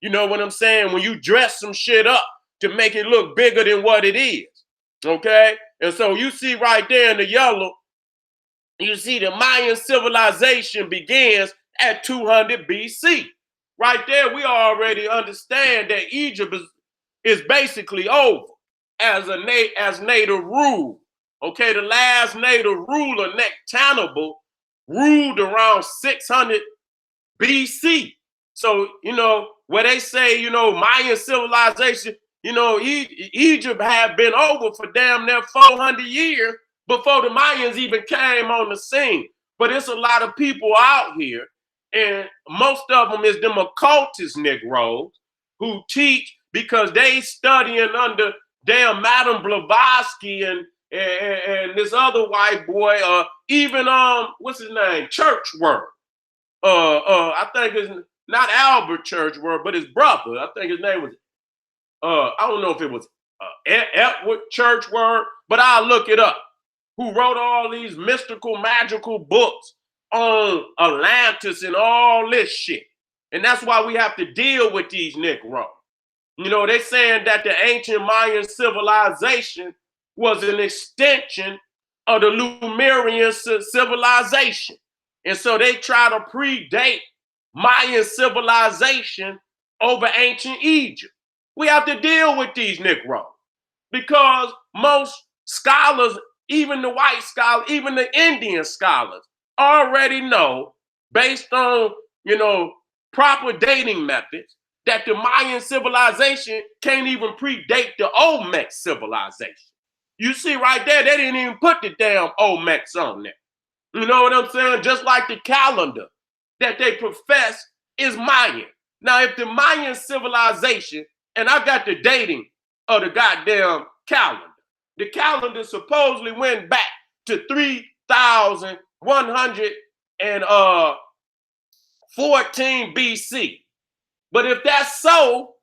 You know what I'm saying? When you dress some shit up to make it look bigger than what it is. Okay? And so you see right there in the yellow, you see the Mayan civilization begins at 200 BC. Right there, we already understand that Egypt is basically over as native rule. Okay, the last native ruler, Nectanable, ruled around 600 BC. So, where they say, Mayan civilization, Egypt had been over for damn near 400 years before the Mayans even came on the scene. But it's a lot of people out here, and most of them is them occultist Negroes who teach because they studying under damn Madame Blavatsky and this other white boy, even what's his name, Churchward. I think it's not Albert Churchward, but his brother. I think his name was. I don't know if it was Edward Churchward, but I'll look it up. Who wrote all these mystical, magical books on Atlantis and all this shit? And that's why we have to deal with these Negroes. They're saying that the ancient Mayan civilization was an extension of the Lemurian civilization. And so they try to predate Mayan civilization over ancient Egypt. We have to deal with these Negroes because most scholars, even the white scholars, even the Indian scholars, already know, based on, proper dating methods, that the Mayan civilization can't even predate the Olmec civilization. You see right there, they didn't even put the damn Olmecs on there. You know what I'm saying? Just like the calendar that they profess is Mayan. Now, if the Mayan civilization, and I got the dating of the goddamn calendar, the calendar supposedly went back to 3,114 BC. But if that's so,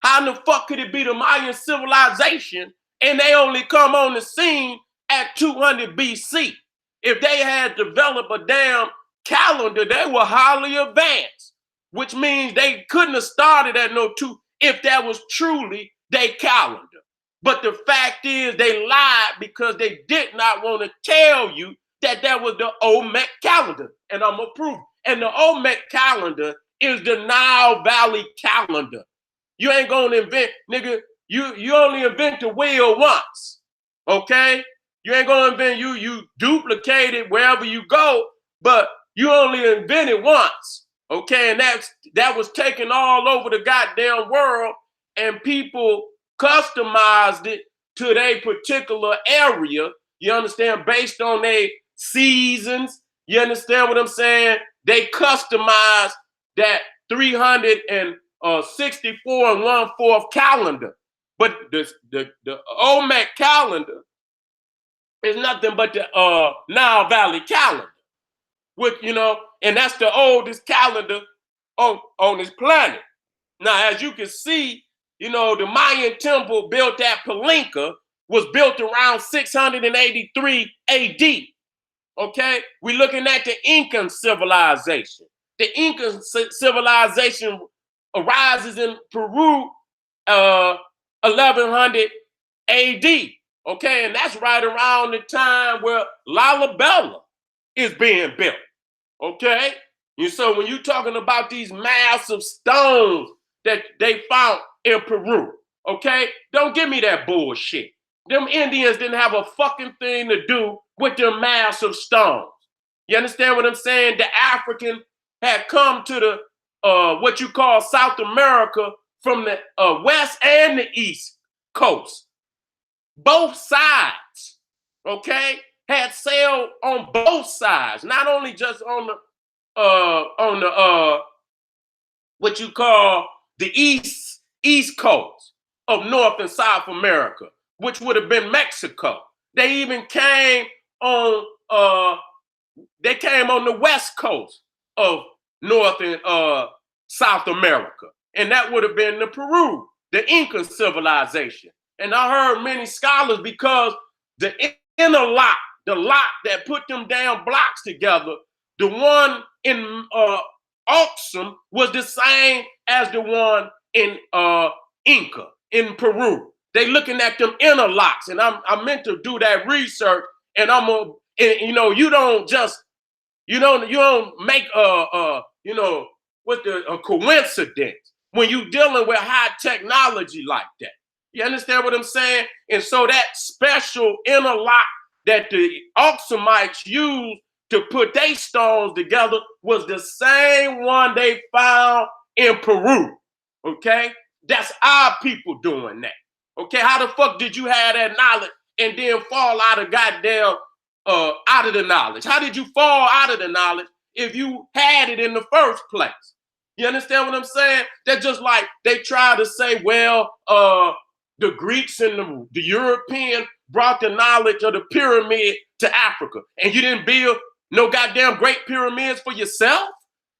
how in the fuck could it be the Mayan civilization and they only come on the scene at 200 BC? If they had developed a damn calendar, they were highly advanced, which means they couldn't have started at no 2 if that was truly their calendar. But the fact is they lied because they did not want to tell you that that was the Olmec calendar. And I'm going to prove it. And the Olmec calendar is the Nile Valley calendar. You ain't going to invent, nigga, you only invent the wheel once, okay? You ain't going to invent, you duplicate it wherever you go, but you only invent it once, okay? And that was taken all over the goddamn world, and people customized it to their particular area, you understand, based on their seasons. You understand what I'm saying? They customized that 364 and 1/4 calendar. But the Olmec calendar is nothing but the Nile Valley calendar, which, and that's the oldest calendar on this planet. Now, as you can see, the Mayan temple built at Palenque was built around 683 AD. Okay, we're looking at the Incan civilization. The Incan civilization arises in Peru, 1100 AD. Okay, and that's right around the time where Lalibela is being built. Okay, and so when you're talking about these massive stones that they found in Peru, okay, don't give me that bullshit. Them Indians didn't have a fucking thing to do with them massive stones. You understand what I'm saying? The African had come to the what you call South America from the west and the east coast. Both sides, okay, had sailed on both sides, not only just on the what you call the east coast of North and South America, which would have been Mexico. They even came on the west coast of North and South America, and that would have been the Peru, the Inca civilization. And I heard many scholars, because the inner lock, the lock that put them damn blocks together, the one in Oxum was the same as the one in Inca in Peru. They looking at them inner locks, and I meant to do that research. And you don't make a coincidence when you dealing with high technology like that. You understand what I'm saying? And so that special inner lock that the Oxumites used to put their stones together was the same one they found in Peru. Okay, that's our people doing that. Okay, how the fuck did you have that knowledge and then fall out of goddamn out of the knowledge? How did you fall out of the knowledge if you had it in the first place? You understand what I'm saying? They're just like they try to say, well, the Greeks and the European brought the knowledge of the pyramid to Africa, and you didn't build no goddamn great pyramids for yourself?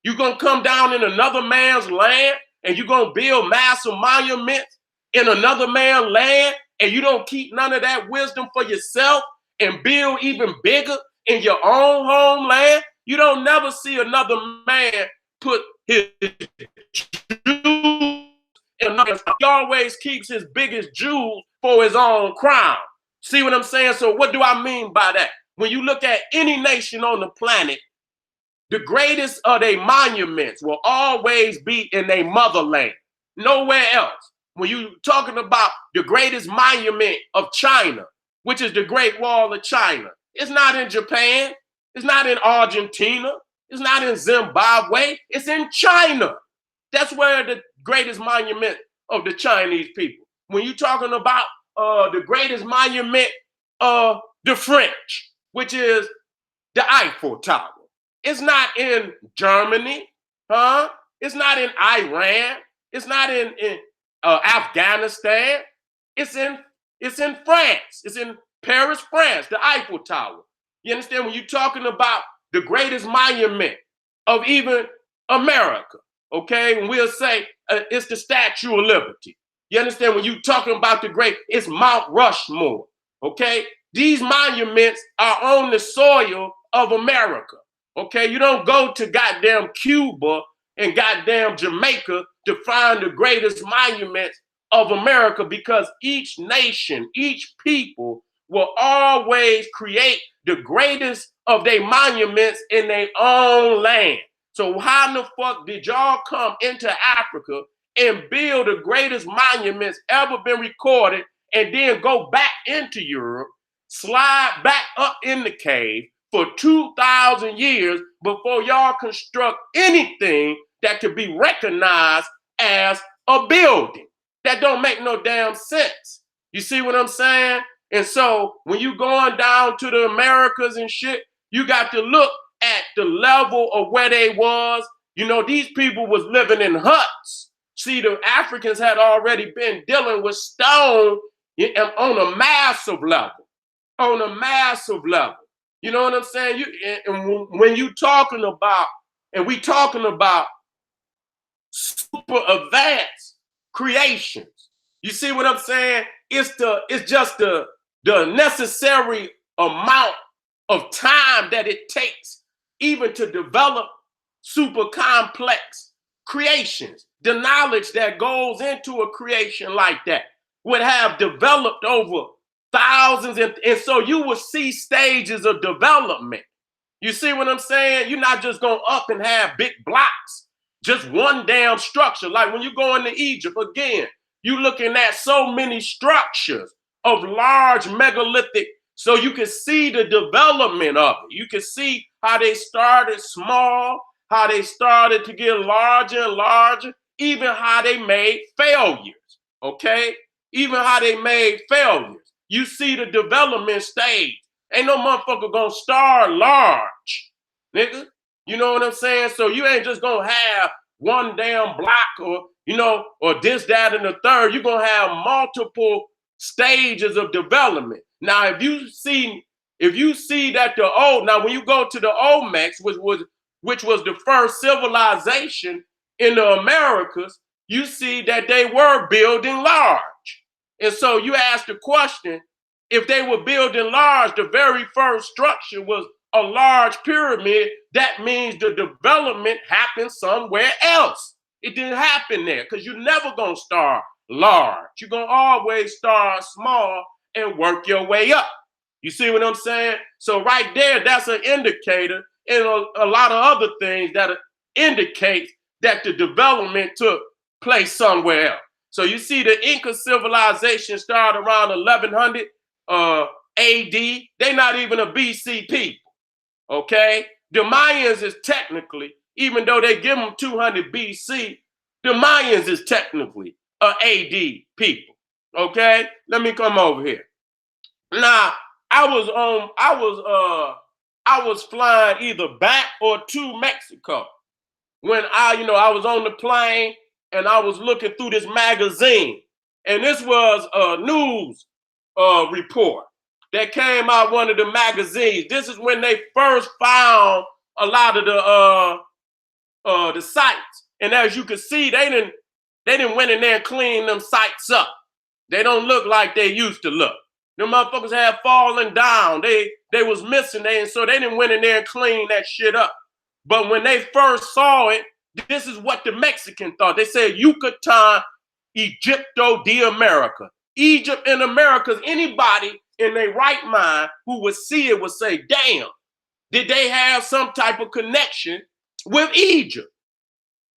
You gonna come down in another man's land and you gonna build massive monuments in another man's land, and you don't keep none of that wisdom for yourself and build even bigger in your own homeland? You don't never see another man put his jewels in another. He always keeps his biggest jewels for his own crown. See what I'm saying? So what do I mean by that? when you look at any nation on the planet, the greatest of their monuments will always be in their motherland, nowhere else. When you're talking about the greatest monument of China, which is the Great Wall of China, it's not in Japan, it's not in Argentina, it's not in Zimbabwe, it's in China. That's where the greatest monument of the Chinese people. When you're talking about the greatest monument of the French, which is the Eiffel Tower, it's not in Germany, huh? It's not in Iran. It's not in Afghanistan. It's in France. It's in Paris, France, the Eiffel Tower. You understand? When you're talking about the greatest monument of even America, okay? And we'll say it's the Statue of Liberty. You understand? When you're talking about the great, it's Mount Rushmore, okay? These monuments are on the soil of America, okay? You don't go to goddamn Cuba and goddamn Jamaica to find the greatest monuments of America, because each nation, each people will always create the greatest of their monuments in their own land. So how in the fuck did y'all come into Africa and build the greatest monuments ever been recorded and then go back into Europe, slide back up in the cave for 2,000 years before y'all construct anything that could be recognized as a building? That don't make no damn sense. You see what I'm saying? And so when you going down to the Americas and shit, you got to look at the level of where they was. You know, these people was living in huts. See, the Africans had already been dealing with stone on a massive level. On a massive level. You know what I'm saying? When you talking about, and we talking about super advanced creations, you see what I'm saying? It's just the necessary amount of time that it takes even to develop super complex creations. The knowledge that goes into a creation like that would have developed over thousands, and so you will see stages of development. You see what I'm saying? You're not just going up and have big blocks, just one damn structure. Like when you go into Egypt, again, you looking at so many structures of large megalithic, so you can see the development of it. You can see how they started small, how they started to get larger and larger, even how they made failures, okay? Even how they made failures. You see the development stage. Ain't no motherfucker gonna start large, nigga. You know what I'm saying? So you ain't just gonna have one damn block or, you know, or this, that, and the third. You're gonna have multiple stages of development. Now, if you see that now when you go to the OLMEC, which was the first civilization in the Americas, you see that they were building large. And so you ask the question, if they were building large, the very first structure was a large pyramid, that means the development happened somewhere else. It didn't happen there, because you're never going to start large. You're going to always start small and work your way up. You see what I'm saying? So right there, that's an indicator, and a lot of other things that indicate that the development took place somewhere else. So you see the Inca civilization started around 1100 AD. They're not even a BC people, okay? The Mayans is technically, even though they give them 200 BC, the Mayans is technically a AD people, okay? Let me come over here. Now, I was flying either back or to Mexico when I was on the plane, and I was looking through this magazine, and this was a news report that came out one of the magazines. This is when they first found a lot of the sites, and as you can see, they didn't went in there and clean them sites up. They don't look like they used to look. Them motherfuckers had fallen down. They was missing, and so they didn't went in there and clean that shit up. But when they first saw it, this is what the Mexican thought. They said, Yucatan, Egipto de America. Egypt and America is anybody in their right mind who would see it would say, damn, did they have some type of connection with Egypt?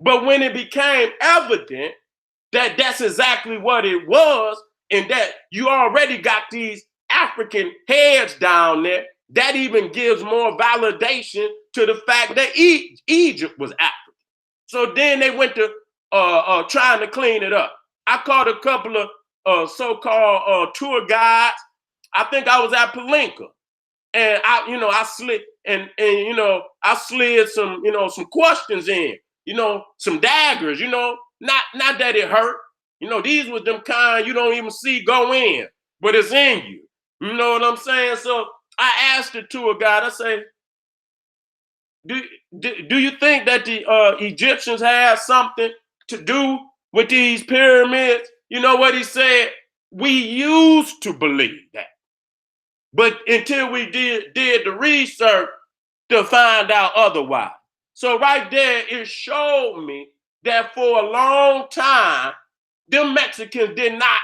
But when it became evident that that's exactly what it was, and that you already got these African heads down there, that even gives more validation to the fact that Egypt was African. So then they went to trying to clean it up. I caught a couple of so-called tour guides. I think I was at Palenka, and I slid I slid some questions in, some daggers, not that it hurt. These was them kind you don't even see go in, but it's in you. You know what I'm saying? So I asked the tour guide, I say, do you think that the Egyptians had something to do with these pyramids? You know what he said? We used to believe that. But until we did the research to find out otherwise. So right there, it showed me that for a long time, them Mexicans did not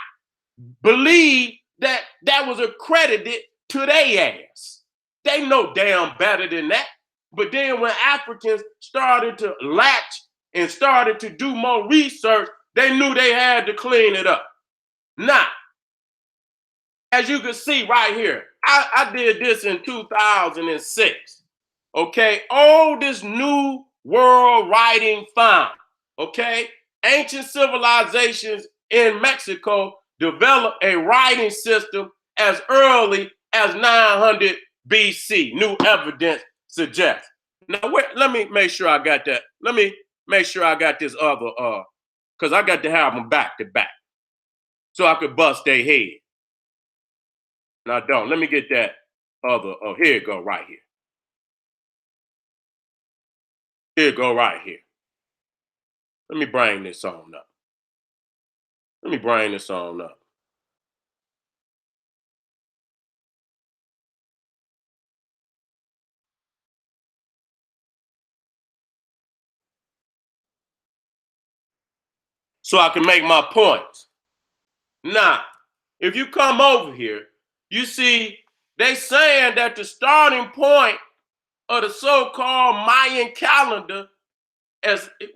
believe that that was accredited to their ass. They know damn better than that. But then when Africans started to latch and started to do more research, they knew they had to clean it up. Now, as you can see right here, I did this in 2006. Okay, oldest new world writing found. Okay, ancient civilizations in Mexico developed a writing system as early as 900 BC. New evidence suggests. Now, let me make sure I got that. Let me make sure I got this other, because I got to have them back to back so I could bust their head. No, I don't. Let me get that other. Oh, here it go right here. Here it go right here. Let me bring this on up. Let me bring this on up. So I can make my points. Now, if you come over here, you see they saying that the starting point of the so-called Mayan calendar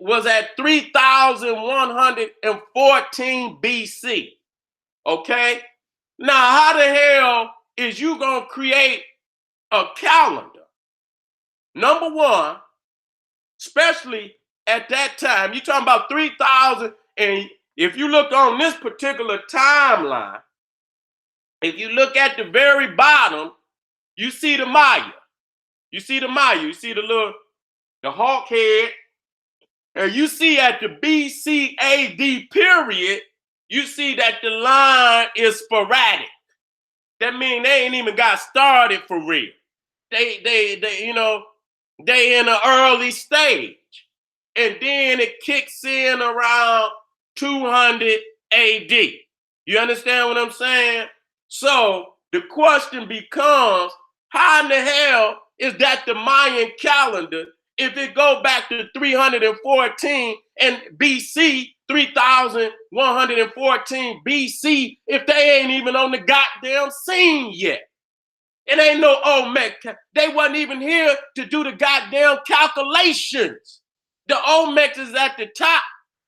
was at 3,114 BC. Okay? Now, how the hell is you gonna create a calendar? Number one, especially at that time, you're talking about 3,000, and if you look on this particular timeline, if you look at the very bottom, you see the Maya. You see the Maya. You see the hawk head. And you see at the BC AD period, you see that the line is sporadic. That means they ain't even got started for real. They in an early stage. And then it kicks in around 200 AD. You understand what I'm saying? So the question becomes, how in the hell is that the Mayan calendar if it go back to 314 and BC, 3,114 BC, if they ain't even on the goddamn scene yet? It ain't no OLMEC. They wasn't even here to do the goddamn calculations. The OLMEC is at the top,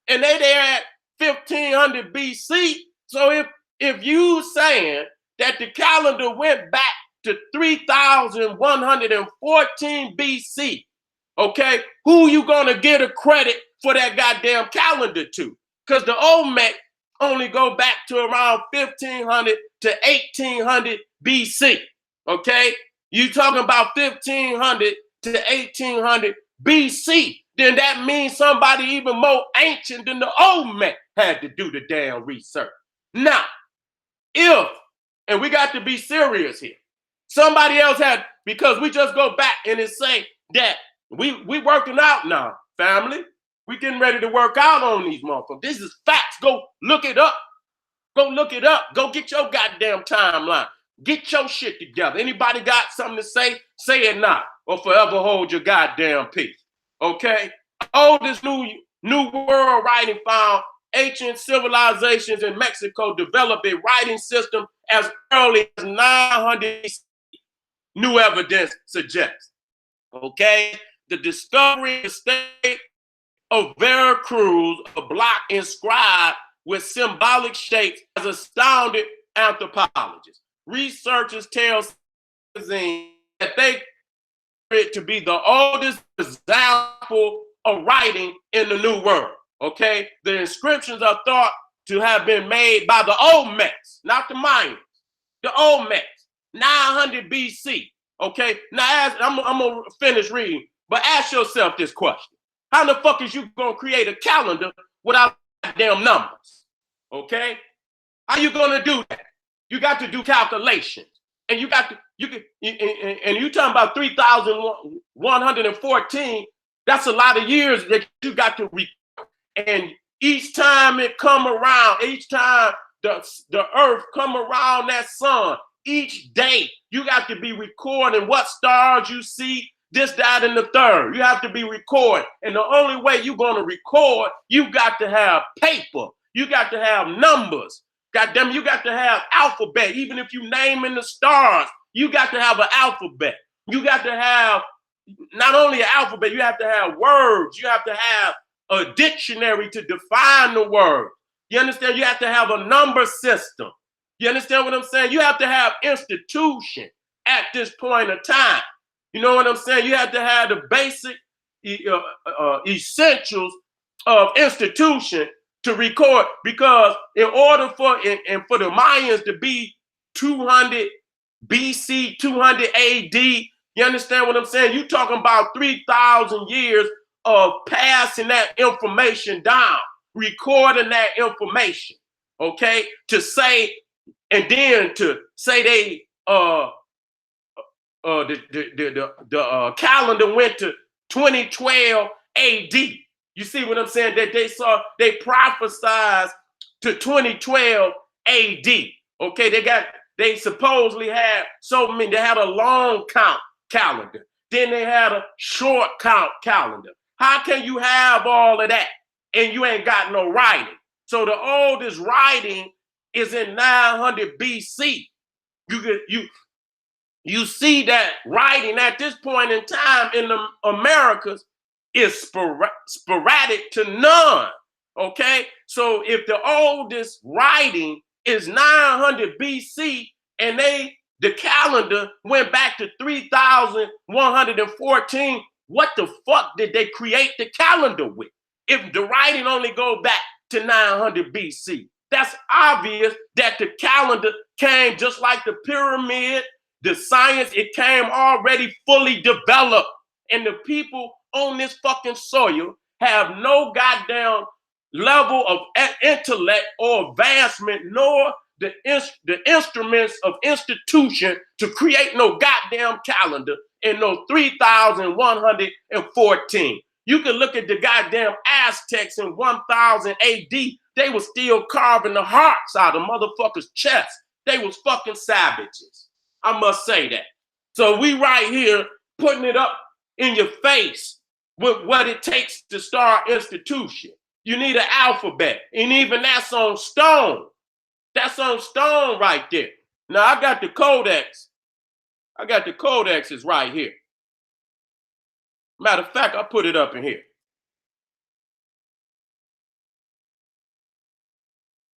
and they there at 1500 BC. So if you saying that the calendar went back to 3,114 BC, okay, who you gonna get a credit for that goddamn calendar to? Because the OLMEC only go back to around 1500 to 1800 BC, okay? You talking about 1500 to 1800 BC, then that means somebody even more ancient than the OLMEC had to do the damn research. Now, and we got to be serious here, somebody else had, because we just go back and it say that we working out now, family. We getting ready to work out on these motherfuckers. This is facts. Go look it up. Go look it up. Go get your goddamn timeline. Get your shit together. Anybody got something to say? Say it now, or forever hold your goddamn peace. Okay? Oldest new world writing found ancient civilizations in Mexico developed a writing system as early as 900 new evidence suggests. Okay, the discovery of the state of Veracruz, a block inscribed with symbolic shapes, has astounded anthropologists. Researchers tell that they it to be the oldest example of writing in the New World. Okay, the inscriptions are thought to have been made by the OLMECs, not the Mayans. The OLMECs, 900 BC. Okay, now I'm gonna finish reading, but ask yourself this question: how the fuck is you gonna create a calendar without damn numbers? Okay, how you gonna do that? You got to do calculations, and you got to and you talking about 3,114. That's a lot of years that you got to record. And each time it come around, each time the earth come around that sun, each day you got to be recording what stars you see, this, that, and the third. You have to be recording. And the only way you're going to record, you got to have paper. You got to have numbers. Goddamn, you got to have alphabet. Even if you naming the stars, you got to have an alphabet. You got to have not only an alphabet, you have to have words. You have to have a dictionary to define the word. You understand? You have to have a number system. You understand what I'm saying? You have to have institution at this point of time. You know what I'm saying? You have to have the basic essentials of institution to record, because in order for the Mayans to be 200 BC, 200 AD, you understand what I'm saying? You're talking about 3,000 years of passing that information down, recording that information, okay? To say, and then to say they the calendar went to 2012 AD. You see what I'm saying? That they prophesized to 2012 AD. Okay, they supposedly had so many. They had a long count calendar. Then they had a short count calendar. How can you have all of that and you ain't got no writing? So the oldest writing is in 900 BC. You see that writing at this point in time in the Americas is sporadic to none. Okay, so if the oldest writing is 900 BC and the calendar went back to 3,114, what the fuck did they create the calendar with? If the writing only go back to 900 BC, that's obvious that the calendar came just like the pyramid, the science, it came already fully developed. And the people on this fucking soil have no goddamn level of intellect or advancement, nor the instruments of institution to create no goddamn calendar in no 3,114. You can look at the goddamn Aztecs in 1000 AD. They were still carving the hearts out of motherfuckers' chests. They was fucking savages. I must say that. So we right here putting it up in your face with what it takes to start institution. You need an alphabet, and even that's on stone. That's on stone right there. Now I got the codex. I got the codexes right here. Matter of fact, I put it up in here.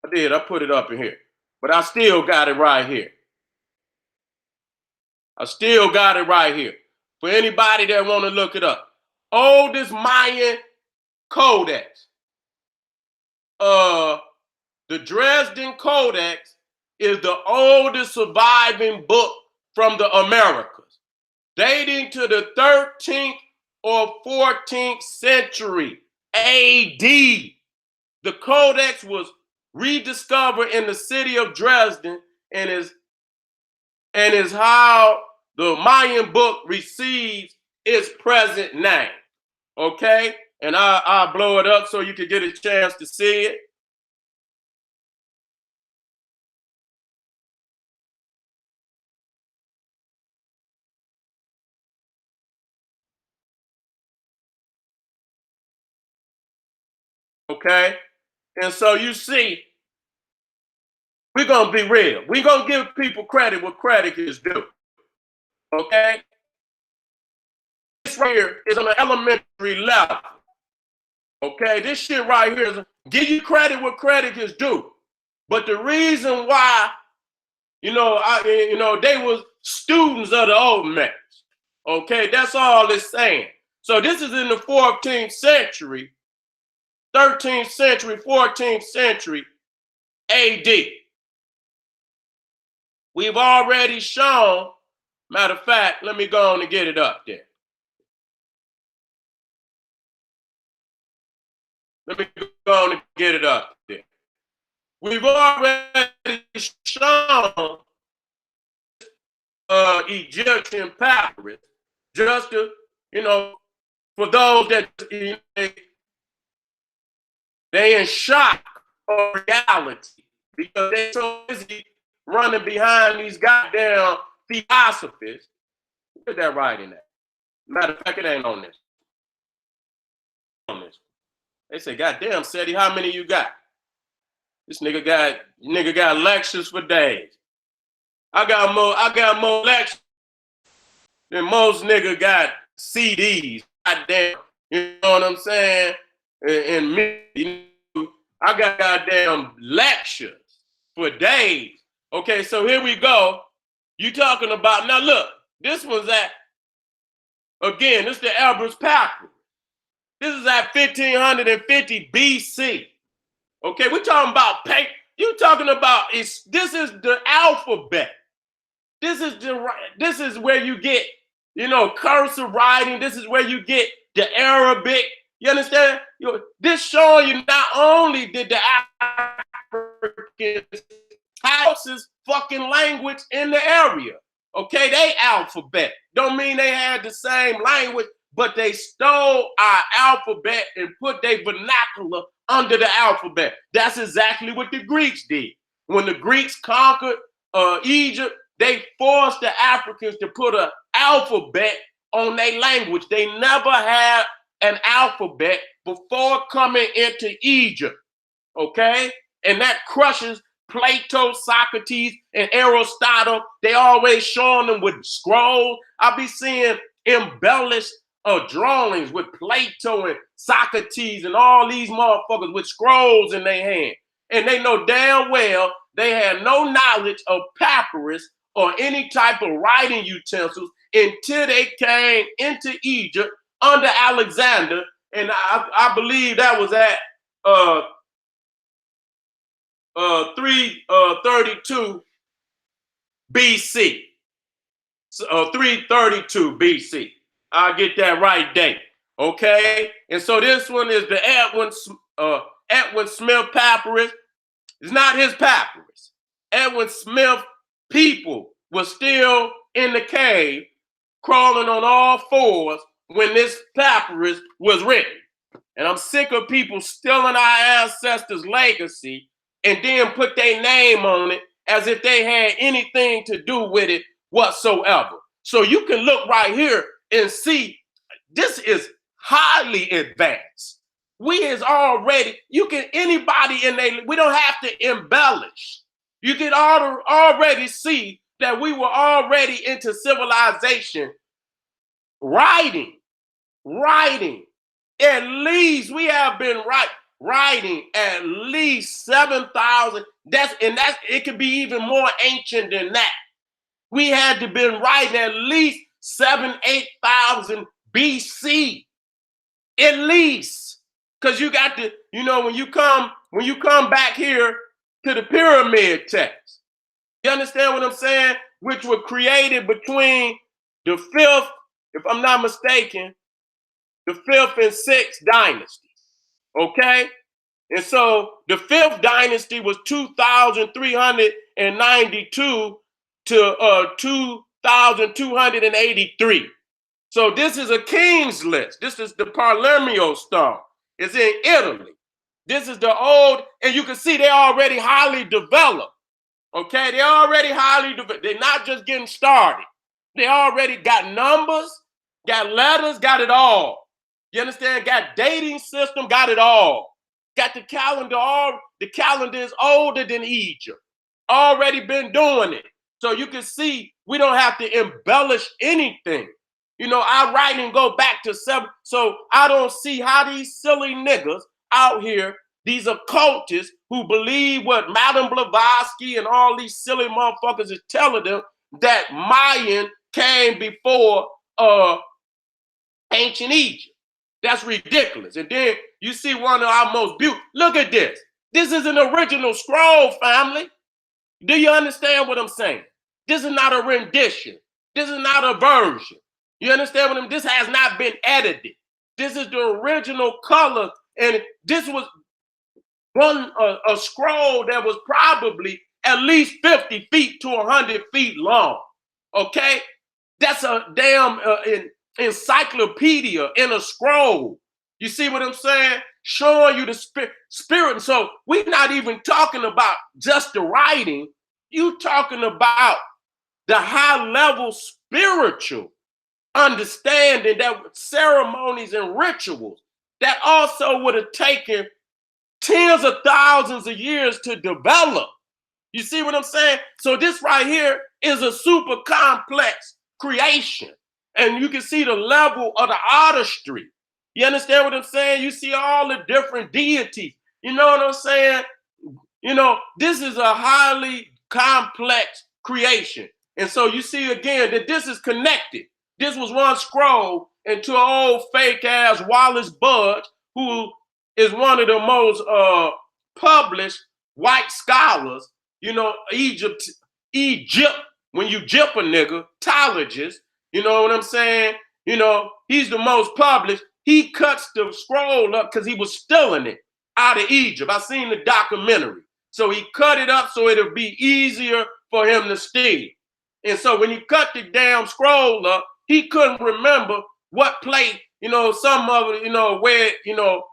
I did. I put it up in here. But I still got it right here. I still got it right here. For anybody that want to look it up. Oldest Mayan codex. The Dresden Codex is the oldest surviving book from the Americas, dating to the 13th or 14th century AD. The codex was rediscovered in the city of Dresden and is how the Mayan book receives its present name. Okay? And I'll blow it up so you can get a chance to see it. Okay? And so you see, we're going to be real. We're going to give people credit where credit is due. Okay? This right here is on an elementary level. Okay? This shit right here is give you credit where credit is due. But the reason why, they was students of the OLMEC. Okay? That's all it's saying. So this is in the 14th century, 13th century, 14th century AD. We've already shown, matter of fact, let me go on and get it up there. Let me go on and get it up there. We've already shown Egyptian papyrus, just to, for those that they in shock of reality because they're so busy running behind these goddamn theosophists. Look at that writing there. Matter of fact, it ain't on this. They say, goddamn, Seti, how many you got? This nigga got lectures for days. I got more lectures than most nigga got CDs. Goddamn. You know what I'm saying? And me, I got goddamn lectures for days. Okay, so here we go. You talking about, now look, this was at, again, this is the Elbrus Papyrus. This is at 1550 BC. Okay, we're talking about paper. You talking about, this is the alphabet. This is where you get, cursive writing. This is where you get the Arabic. You understand? This showing you not only did the Africans houses fucking language in the area. Okay, they alphabet. Don't mean they had the same language, but they stole our alphabet and put their vernacular under the alphabet. That's exactly what the Greeks did. When the Greeks conquered Egypt, they forced the Africans to put an alphabet on their language. They never had an alphabet before coming into Egypt, okay? And that crushes Plato, Socrates, and Aristotle. They always showing them with scrolls. I be seeing embellished drawings with Plato and Socrates and all these motherfuckers with scrolls in their hand. And they know damn well they had no knowledge of papyrus or any type of writing utensils until they came into Egypt under Alexander. And I believe that was at 332 BC. 332 BC. I'll get that right date. Okay? And so this one is the Edwin Smith papyrus. It's not his papyrus. Edwin Smith people was still in the cave crawling on all fours when this papyrus was written. And I'm sick of people stealing our ancestors' legacy and then put their name on it as if they had anything to do with it whatsoever. So you can look right here and see this is highly advanced. We is already, anybody in there, we don't have to embellish. You can already see that we were already into civilization, writing. At least we have been writing at least 7,000. It could be even more ancient than that. We had to been writing at least 8,000 BC, at least, because you got to, when you come back here to the pyramid text, you understand what I'm saying? Which were created between the 5th, if I'm not mistaken, the 5th and 6th dynasties. Okay, and so the 5th dynasty was 2,392 to 2,283. So this is a king's list. This is the Palermo stone. It's in Italy. This is the old, and you can see they're already highly developed. Okay, they're already highly developed. They're not just getting started. They already got numbers, got letters, got it all. You understand? Got dating system, got it all. got the calendar, the calendar is older than Egypt. Already been doing it. So you can see we don't have to embellish anything. You know, our writing go back to 7. So I don't see how these silly niggas out here, these occultists who believe what Madame Blavatsky and all these silly motherfuckers is telling them, that Mayan came before ancient Egypt. That's ridiculous. And then you see one of our most beautiful. Look at this. This is an original scroll, family. Do you understand what I'm saying? This is not a rendition. This is not a version. You understand what I'm? This has not been edited. This is the original color, and this was a scroll that was probably at least 50 feet to 100 feet long. Okay, that's a damn encyclopedia in a scroll. You see what I'm saying? Showing you the spirit. And so we're not even talking about just the writing. You talking about the high level spiritual understanding, that ceremonies and rituals that also would have taken tens of thousands of years to develop. You see what I'm saying? So this right here is a super complex creation. And you can see the level of the artistry. You understand what I'm saying? You see all the different deities. You know what I'm saying? You know, this is a highly complex creation. And so you see again that this is connected. This was one scroll into an old fake ass Wallace Budge, who is one of the most published white scholars. You know, Egypt, when you jip a nigga, tologist, you know what I'm saying? You know, he's the most published. He cuts the scroll up because he was stealing it out of Egypt. I seen the documentary. So he cut it up so it'll be easier for him to steal. And so when he cut the damn scroll up, he couldn't remember what plate, you know, some of it, you know, where, you know,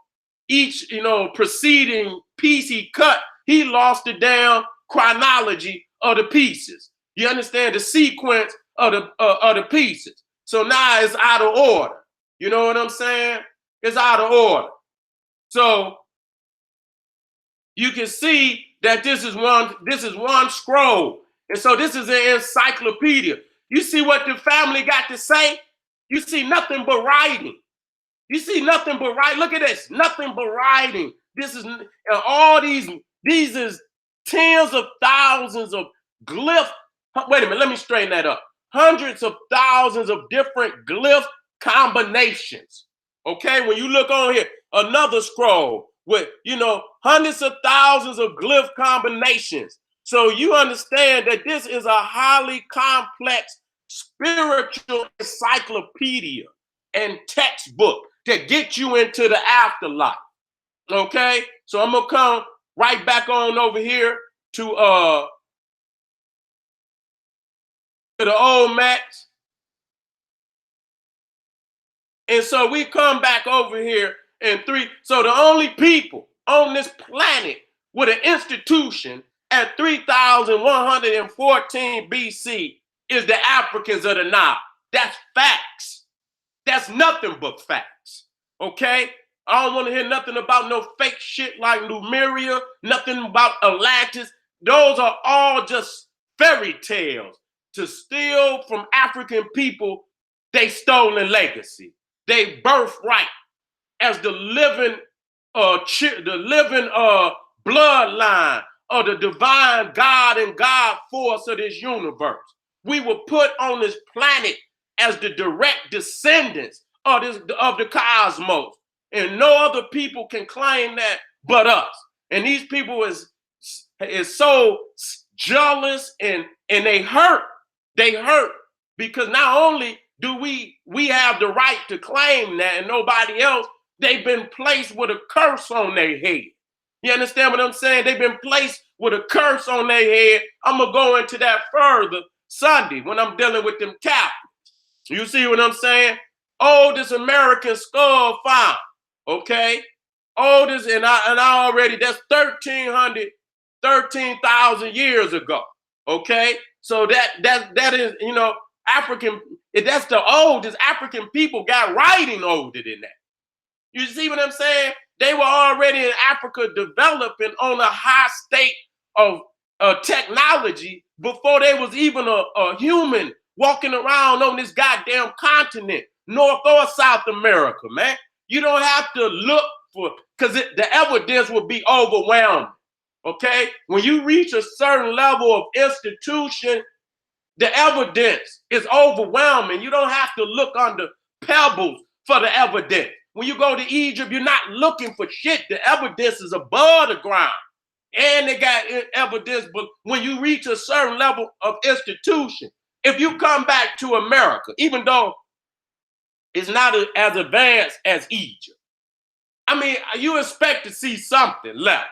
each, you know, preceding piece he cut, he lost the damn chronology of the pieces. You understand the sequence of the pieces. So now it's out of order. You know what I'm saying? It's out of order. So you can see that this is one scroll. And so this is an encyclopedia. You see what the family got to say? You see nothing but writing. You see nothing but writing. Look at this. Nothing but writing. This is all these is tens of thousands of glyph. Wait a minute, let me straighten that up. Hundreds of thousands of different glyph combinations. Okay, when you look on here, another scroll with, you know, hundreds of thousands of glyph combinations. So you understand that this is a highly complex spiritual encyclopedia and textbook that get you into the afterlife. Okay, so I'm gonna come right back on over here to the OLMEC. And so we come back over here in 3. So the only people on this planet with an institution at 3114 BC is the Africans of the Nile. That's facts. That's nothing but facts. Okay? I don't want to hear nothing about no fake shit like Lemuria, nothing about Atlantis. Those are all just fairy tales to steal from African people they stolen legacy. They birthright as the living bloodline of the divine God and God force of this universe. We were put on this planet as the direct descendants of the cosmos. And no other people can claim that but us. And these people is so jealous and they hurt. They hurt because not only do we have the right to claim that and nobody else, they've been placed with a curse on their head. You understand what I'm saying? They've been placed with a curse on their head. I'm going to go into that further Sunday when I'm dealing with them Catholics. You see what I'm saying? Oldest American skull found. Okay? Oldest, and I already, that's 13,000 years ago. Okay? So that is, you know, African, that's the oldest African people got writing older than that. You see what I'm saying? They were already in Africa developing on a high state of technology before there was even a human walking around on this goddamn continent, North or South America, man. You don't have to look for, because the evidence will be overwhelming, okay? When you reach a certain level of institution, the evidence is overwhelming. You don't have to look under pebbles for the evidence. When you go to Egypt, you're not looking for shit. The evidence is above the ground. And they got evidence, but when you reach a certain level of institution, if you come back to America, even though it's not as advanced as Egypt, I mean, you expect to see something left.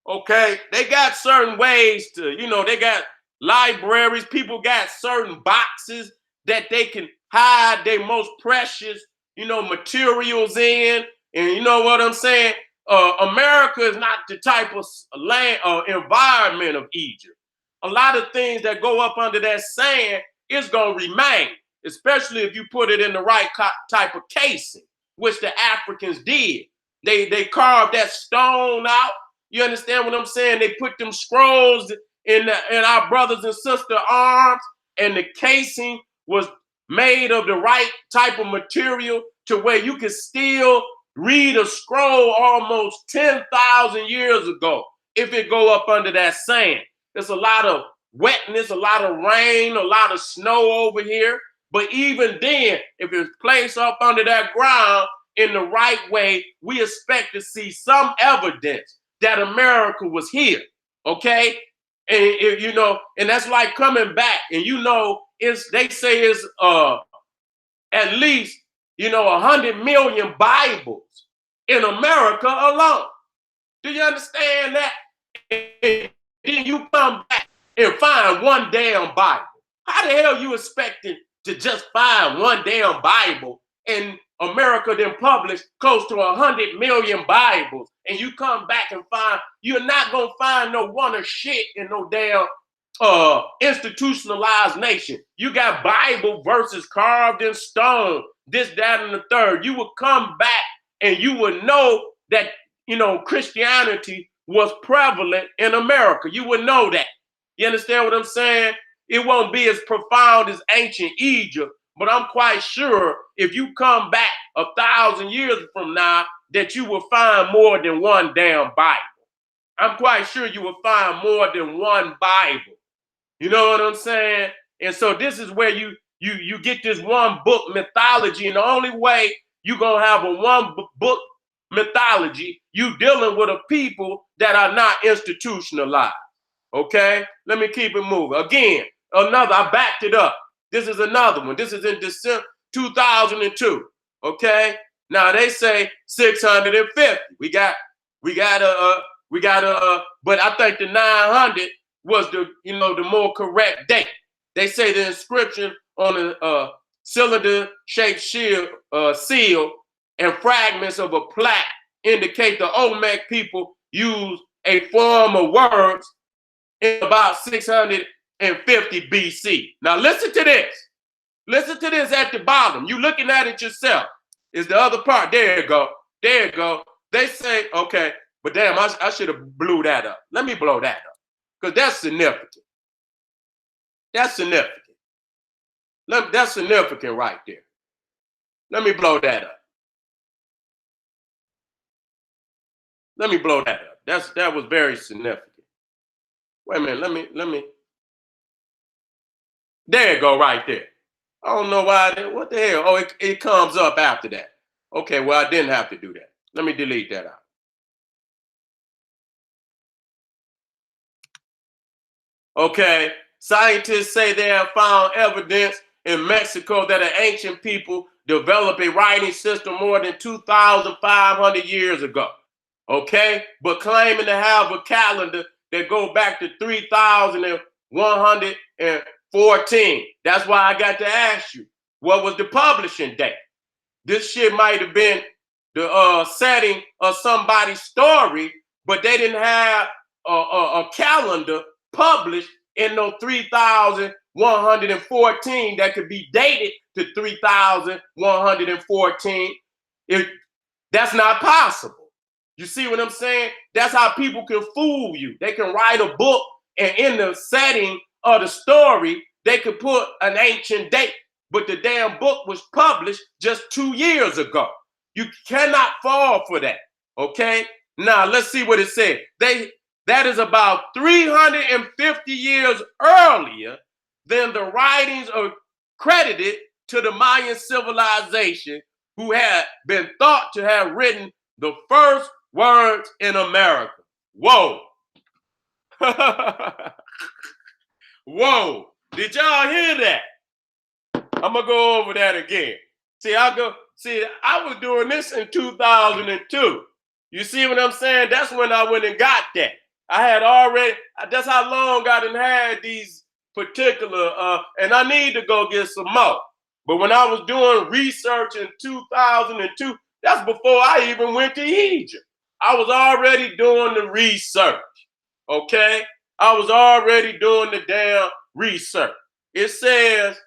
Okay, they got certain ways to, they got libraries, people got certain boxes that they can hide their most precious, materials in. And you know what I'm saying? America is not the type of land or environment of Egypt. A lot of things that go up under that sand is going to remain, especially if you put it in the right type of casing, which the Africans did. They carved that stone out. You understand what I'm saying? They put them scrolls in our brothers and sister arms, and the casing was made of the right type of material to where you could still read a scroll almost 10,000 years ago if it go up under that sand. There's a lot of wetness, a lot of rain, a lot of snow over here. But even then, if it's placed up under that ground in the right way, we expect to see some evidence that America was here, okay? And and that's like coming back, and they say it's at least 100 million Bibles in America alone. Do you understand that? And then you come back and find one damn Bible. How the hell you expecting to just find one damn Bible, and America then published close to 100 million Bibles, and you come back and find you're not gonna find no one of shit in no damn institutionalized nation. You got Bible verses carved in stone, this, that, and the third. You would come back and you would know that Christianity was prevalent in America. You would know that. You understand what I'm saying? It won't be as profound as ancient Egypt, but I'm quite sure if you come back 1,000 years from now, that you will find more than one damn Bible. I'm quite sure you will find more than one Bible. You know what I'm saying? And so this is where you get this one book mythology, and the only way you're gonna have a one book mythology, you dealing with a people that are not institutionalized. Okay, let me keep it moving. Again, I backed it up. This is another one. This is in December 2002. Okay, now they say 650. We got but I think the 900 was the more correct date. They say the inscription on a cylinder-shaped seal and fragments of a plaque indicate the OLMEC people used a form of words in about 650 BC. Now listen to this. Listen to this at the bottom. You looking at it yourself. Is the other part. There you go. There you go. They say, okay, but damn, I should have blew that up. Let me blow that up, because that's significant. That's significant. That's significant right there. Let me blow that up. Let me blow that up. That was very significant. Wait a minute. Let me. There you go, right there. I don't know why. What the hell? Oh, it comes up after that. Okay, well, I didn't have to do that. Let me delete that out. Okay, scientists say they have found evidence in Mexico that an ancient people developed a writing system more than 2,500 years ago. Okay, but claiming to have a calendar that go back to 3,114. That's why I got to ask you, what was the publishing date? This shit might have been the setting of somebody's story, but they didn't have a calendar published in no 3,114 that could be dated to 3,114. That's not possible. You see what I'm saying? That's how people can fool you. They can write a book, and in the setting of the story, they could put an ancient date, but the damn book was published just 2 years ago. You cannot fall for that. Okay? Now let's see what it said. That is about 350 years earlier than the writings are credited to the Mayan civilization, who had been thought to have written the first words in America. Whoa. Whoa. Did y'all hear that? I'm gonna go over that again. I was doing this in 2002. You see what I'm saying? That's when I went and got that. That's how long I done had these particular, and I need to go get some more. But when I was doing research in 2002, that's before I even went to Egypt. I was already doing the research, okay? I was already doing the damn research. It says,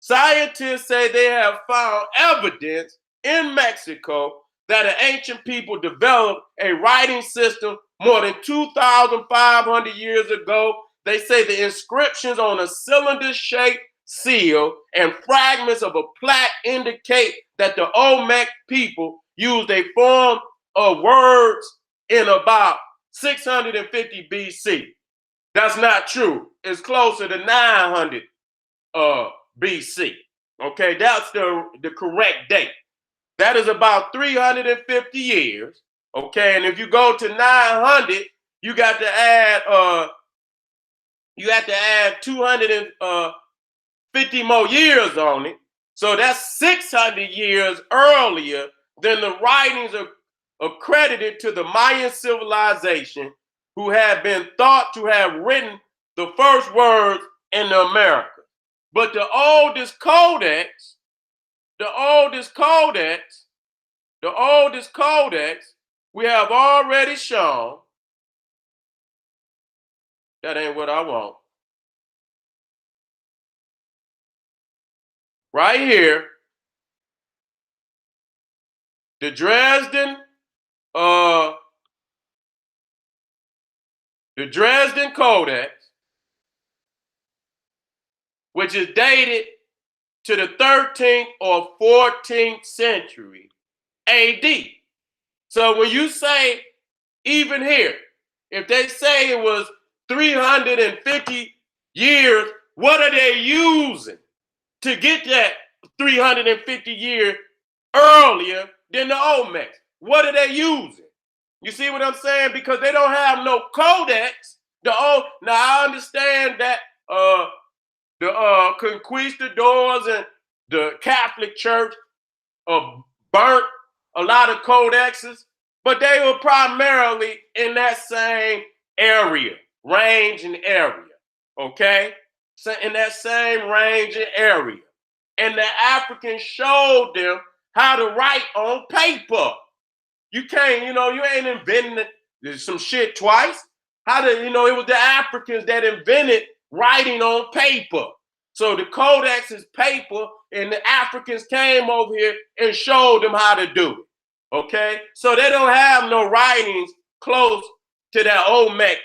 scientists say they have found evidence in Mexico that an ancient people developed a writing system more than 2,500 years ago. They say the inscriptions on a cylinder-shaped seal and fragments of a plaque indicate that the Olmec people used a form of words in about 650 BC. That's not true. It's closer to 900 BC. Okay, that's the correct date. That is about 350 years. Okay, and if you go to 900, you got to add 250 more years on it. So that's 600 years earlier than the writings are accredited to the Mayan civilization, who had been thought to have written the first words in the Americas. But the oldest codex we have already shown. That ain't what I want. Right here, the Dresden Codex, which is dated to the 13th or 14th century AD. So when you say, even here, if they say it was 350 years, what are they using to get that 350 years earlier than the Olmec? What are they using? You see what I'm saying? Because they don't have no codex. Now I understand that the conquistadors and the Catholic Church burnt a lot of codexes, but they were primarily in that same range and area, okay? So in that same range and area. And the Africans showed them how to write on paper. You can't, you ain't inventing some shit twice. It was the Africans that invented writing on paper. So the codex is paper, and the Africans came over here and showed them how to do it. Okay? So they don't have no writings close to that Olmec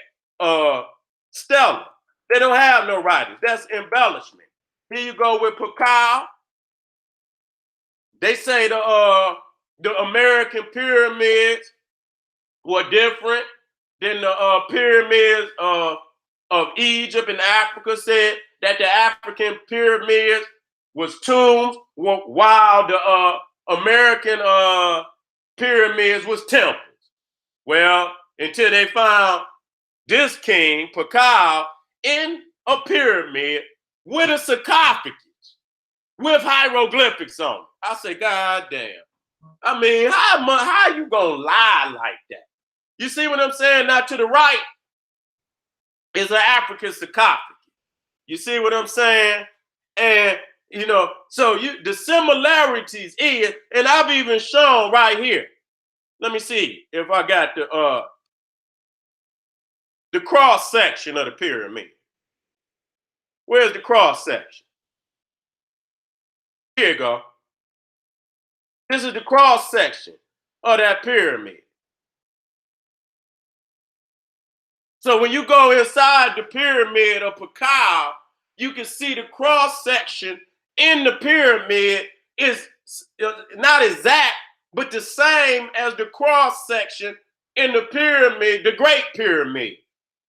stela. They don't have no writings. That's embellishment. Here you go with Pakal. They say the American pyramids were different than the pyramids of Egypt and Africa. Said that the African pyramids was tombs, while the American pyramids was temples. Well, until they found this king, Pakal, in a pyramid with a sarcophagus with hieroglyphics on it. I say, God damn. I mean, how you gonna lie like that? You see what I'm saying? Now to the right is an African sarcophagus. You see what I'm saying? And so the similarities is, and I've even shown right here. Let me see if I got the cross section of the pyramid. Where's the cross section? Here you go. This is the cross section of that pyramid. So when you go inside the pyramid of Pakal, you can see the cross section in the pyramid is not exact, but the same as the cross section in the pyramid, the Great Pyramid.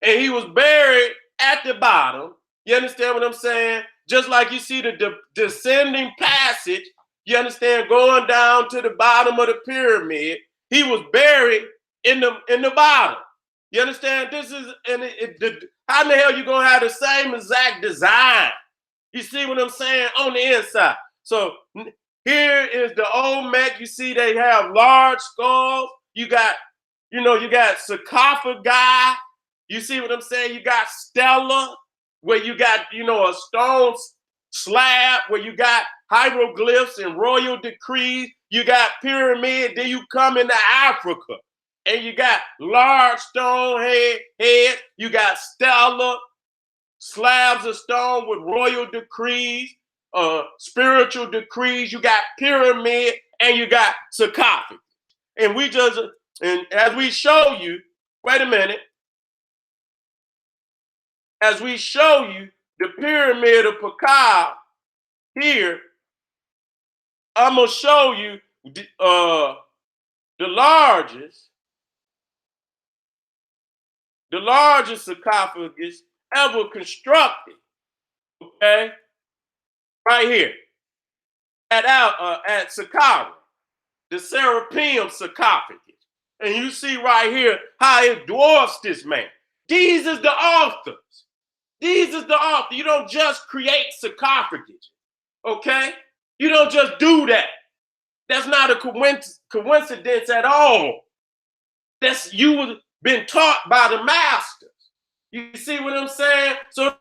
And he was buried at the bottom. You understand what I'm saying? Just like you see the descending passage, you understand, going down to the bottom of the pyramid. He was buried in the bottom. You understand? This is how in the hell you gonna have the same exact design? You see what I'm saying on the inside? So here is the OLMEC. You see they have large skulls. You got sarcophagi. You see what I'm saying? You got stela, where you got a stone slab where you got hieroglyphs and royal decrees. You got pyramid. Then you come into Africa. And you got large stone head. You got stela, slabs of stone with royal decrees, spiritual decrees. You got pyramid, and you got sarcophagus. And as we show you, wait a minute. As we show you the pyramid of Pakal here, I'm gonna show you the largest sarcophagus ever constructed, okay, right here at Saqqara, the Serapeum sarcophagus. And you see right here how it dwarfs this man. These is the authors. These is the author. You don't just create sarcophagus, okay? You don't just do that. That's not a coincidence at all. That's you been taught by the masters. You see what I'm saying? So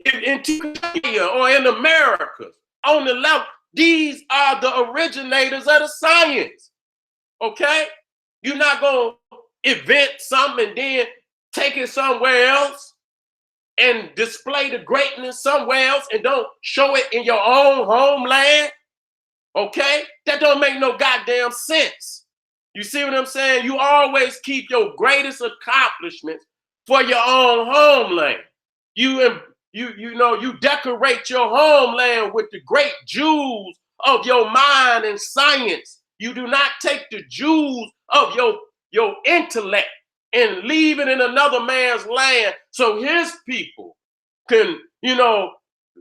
in Kenya or in Americas, on the level, these are the originators of the science. Okay? You're not going to invent something and then take it somewhere else and display the greatness somewhere else and don't show it in your own homeland. Okay? That don't make no goddamn sense. You see what I'm saying? You always keep your greatest accomplishments for your own homeland. You decorate your homeland with the great jewels of your mind and science. You do not take the jewels of your intellect and leave it in another man's land so his people can,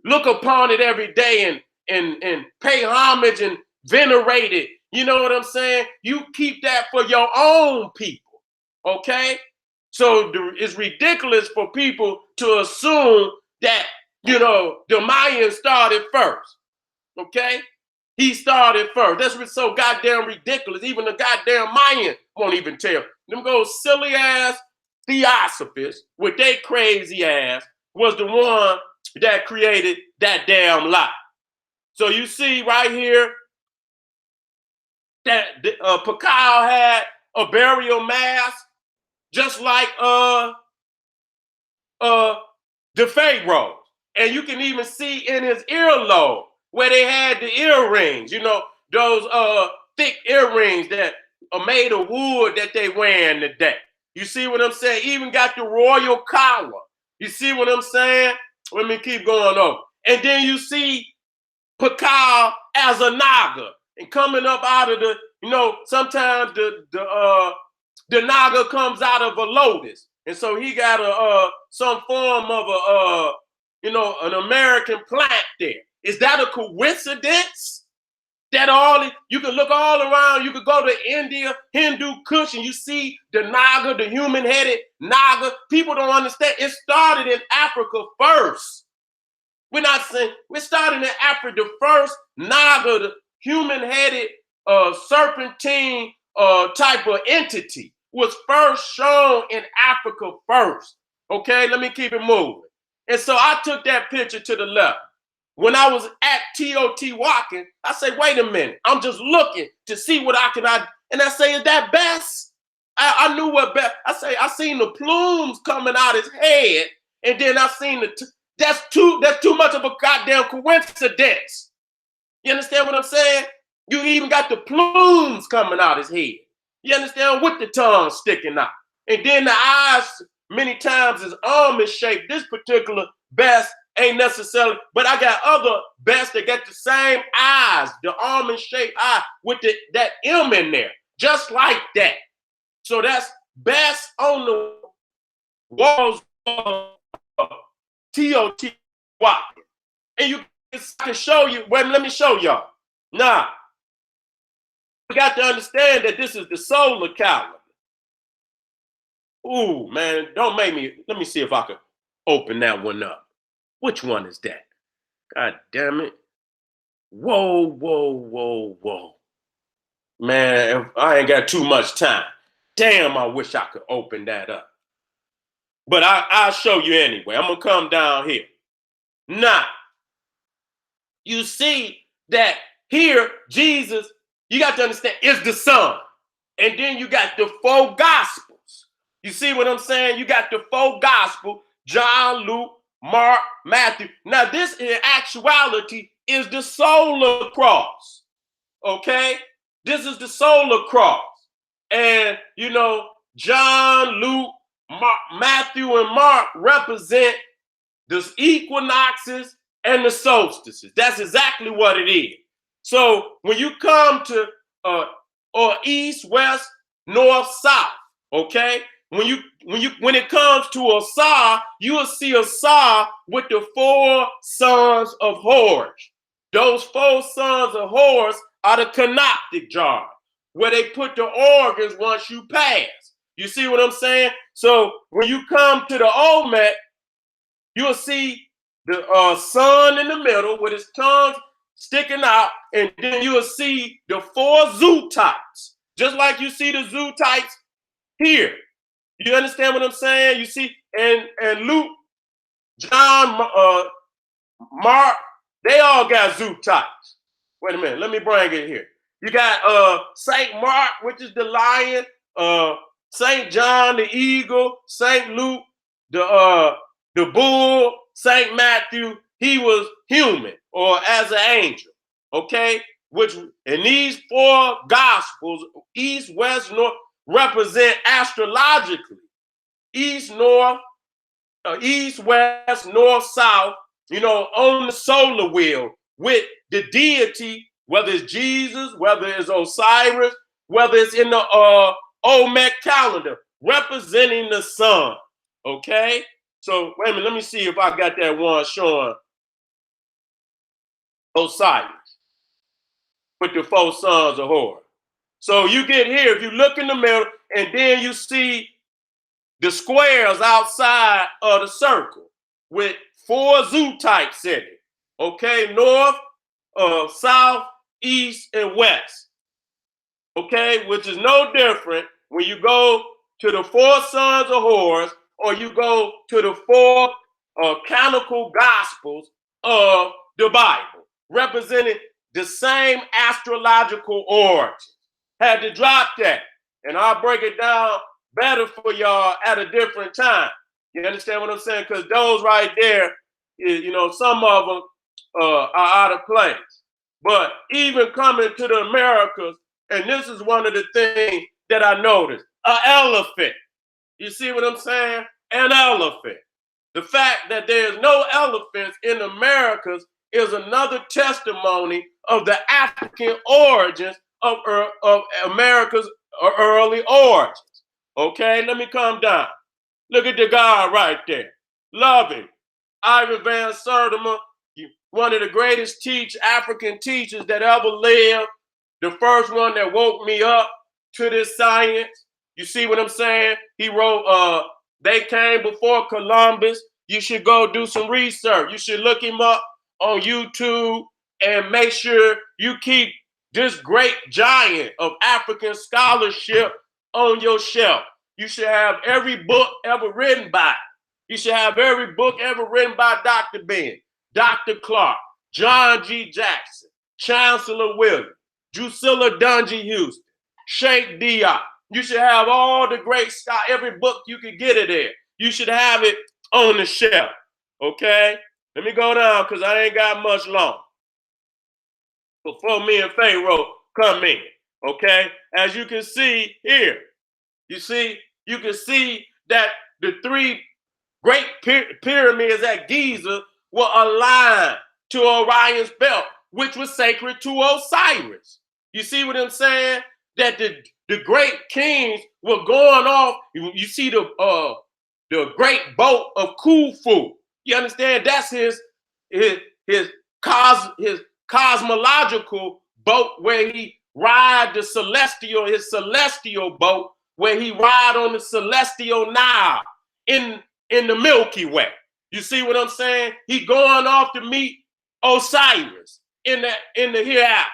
look upon it every day and pay homage and venerate it. You know what I'm saying? You keep that for your own people, okay? So it's ridiculous for people to assume that, the Mayans started first, okay? He started first. That's what's so goddamn ridiculous. Even the goddamn Mayan won't even tell. Them go silly ass theosophists with their crazy ass was the one that created that damn lie. So you see right here that Pakal had a burial mass just like the pharaohs. And you can even see in his earlobe where they had the earrings, those thick earrings that are made of wood that they wear in the day. You see what I'm saying? Even got the royal collar. You see what I'm saying? Let me keep going over. And then you see Pakal as a Naga. And coming up out of sometimes the Naga comes out of a lotus. And so he got some form of an American plant there. Is that a coincidence? That you can look all around, you could go to India, Hindu Kush, and you see the Naga, the human-headed Naga. People don't understand. It started in Africa first. We're starting in Africa. The first Naga, the human-headed serpentine type of entity was first shown in Africa first. Okay, let me keep it moving. And so I took that picture to the left. When I was at Teotihuacan, I say, wait a minute, I'm just looking to see what and I say, is that best? I knew what best. I seen the plumes coming out his head, and then I seen that's too much of a goddamn coincidence. You understand what I'm saying? You even got the plumes coming out his head. You understand? With the tongue sticking out. And then the eyes many times is almond shaped. This particular best ain't necessarily, but I got other bests that got the same eyes, the almond shaped eye with that M in there, just like that. So that's best on the walls of TOTY. And I can show you, wait, let me show y'all. Now, we got to understand that this is the solar calendar. Ooh, man, don't make me, let me see if I could open that one up. Which one is that? God damn it. Whoa, whoa, whoa, whoa. Man, I ain't got too much time. Damn, I wish I could open that up. But I'll show you anyway. I'm going to come down here. Now, you see that here, Jesus, you got to understand, is the Son. And then you got the four Gospels. You see what I'm saying? You got the four Gospels, John, Luke, Mark, Matthew. Now, this in actuality is the solar cross. Okay? This is the solar cross. And, you know, John, Luke, Matthew, and Mark represent the equinoxes and the solstices. That's exactly what it is. So when you come to or east, west, north, south, okay? When it comes to a Sar, you will see a Sar with the four sons of Horus. Those four sons of Horus are the canoptic jar, where they put the organs once you pass. You see what I'm saying? So when you come to the OLMEC, you'll see the sun in the middle with his tongue sticking out, and then you'll see the four zoo types, just like you see the zoo types here. You understand what I'm saying? You see, and Luke, John, Mark, they all got zoo types. Wait a minute, let me bring it here. You got Saint Mark, which is the lion, Saint John, the eagle, Saint Luke, the bull, Saint Matthew, he was human or as an angel. Okay, which in these four gospels, east, west, north, represent astrologically east, north, east, west, north, south, you know, on the solar wheel with the deity, whether it's Jesus, whether it's Osiris, whether it's in the OLMEC calendar, representing the sun. Okay? So, wait a minute, let me see if I got that one showing Osiris with the four sons of Horus. So, you get here, if you look in the middle, and then you see the squares outside of the circle with four zoo types in it. Okay, north, south, east, and west. Okay, which is no different when you go to the four sons of Horus or you go to the four canonical gospels of the Bible, representing the same astrological origin. Had to drop that, and I'll break it down better for y'all at a different time. You understand what I'm saying? Because those right there, you know, some of them are out of place. But even coming to the Americas, and this is one of the things that I noticed, an elephant. You see what I'm saying? An elephant. The fact that there's no elephants in the Americas is another testimony of the African origins of America's early origins. Okay, let me come down. Look at the guy right there. Love him. Ivan Van Sertima, one of the greatest African teachers that ever lived. The first one that woke me up to this science. You see what I'm saying? He wrote, They Came Before Columbus. You should go do some research. You should look him up on YouTube and make sure you keep this great giant of African scholarship on your shelf. You should have every book ever written by. You should have every book ever written by Dr. Ben, Dr. Clark, John G. Jackson, Chancellor Williams, Drusilla Dungy Houston, Sheikh Diop. You should have all the great stuff, every book you could get it there. You should have it on the shelf. Okay? Let me go down because I ain't got much long before me and Pharaoh come in. Okay? As you can see here, you see, you can see that the three great pyramids at Giza were aligned to Orion's belt, which was sacred to Osiris. You see what I'm saying? That the great kings were going off. You see the great boat of Khufu. You understand? That's his cosmological boat where he ride his celestial boat where he ride on the celestial Nile in the Milky Way. You see what I'm saying? He going off to meet Osiris in the hereafter.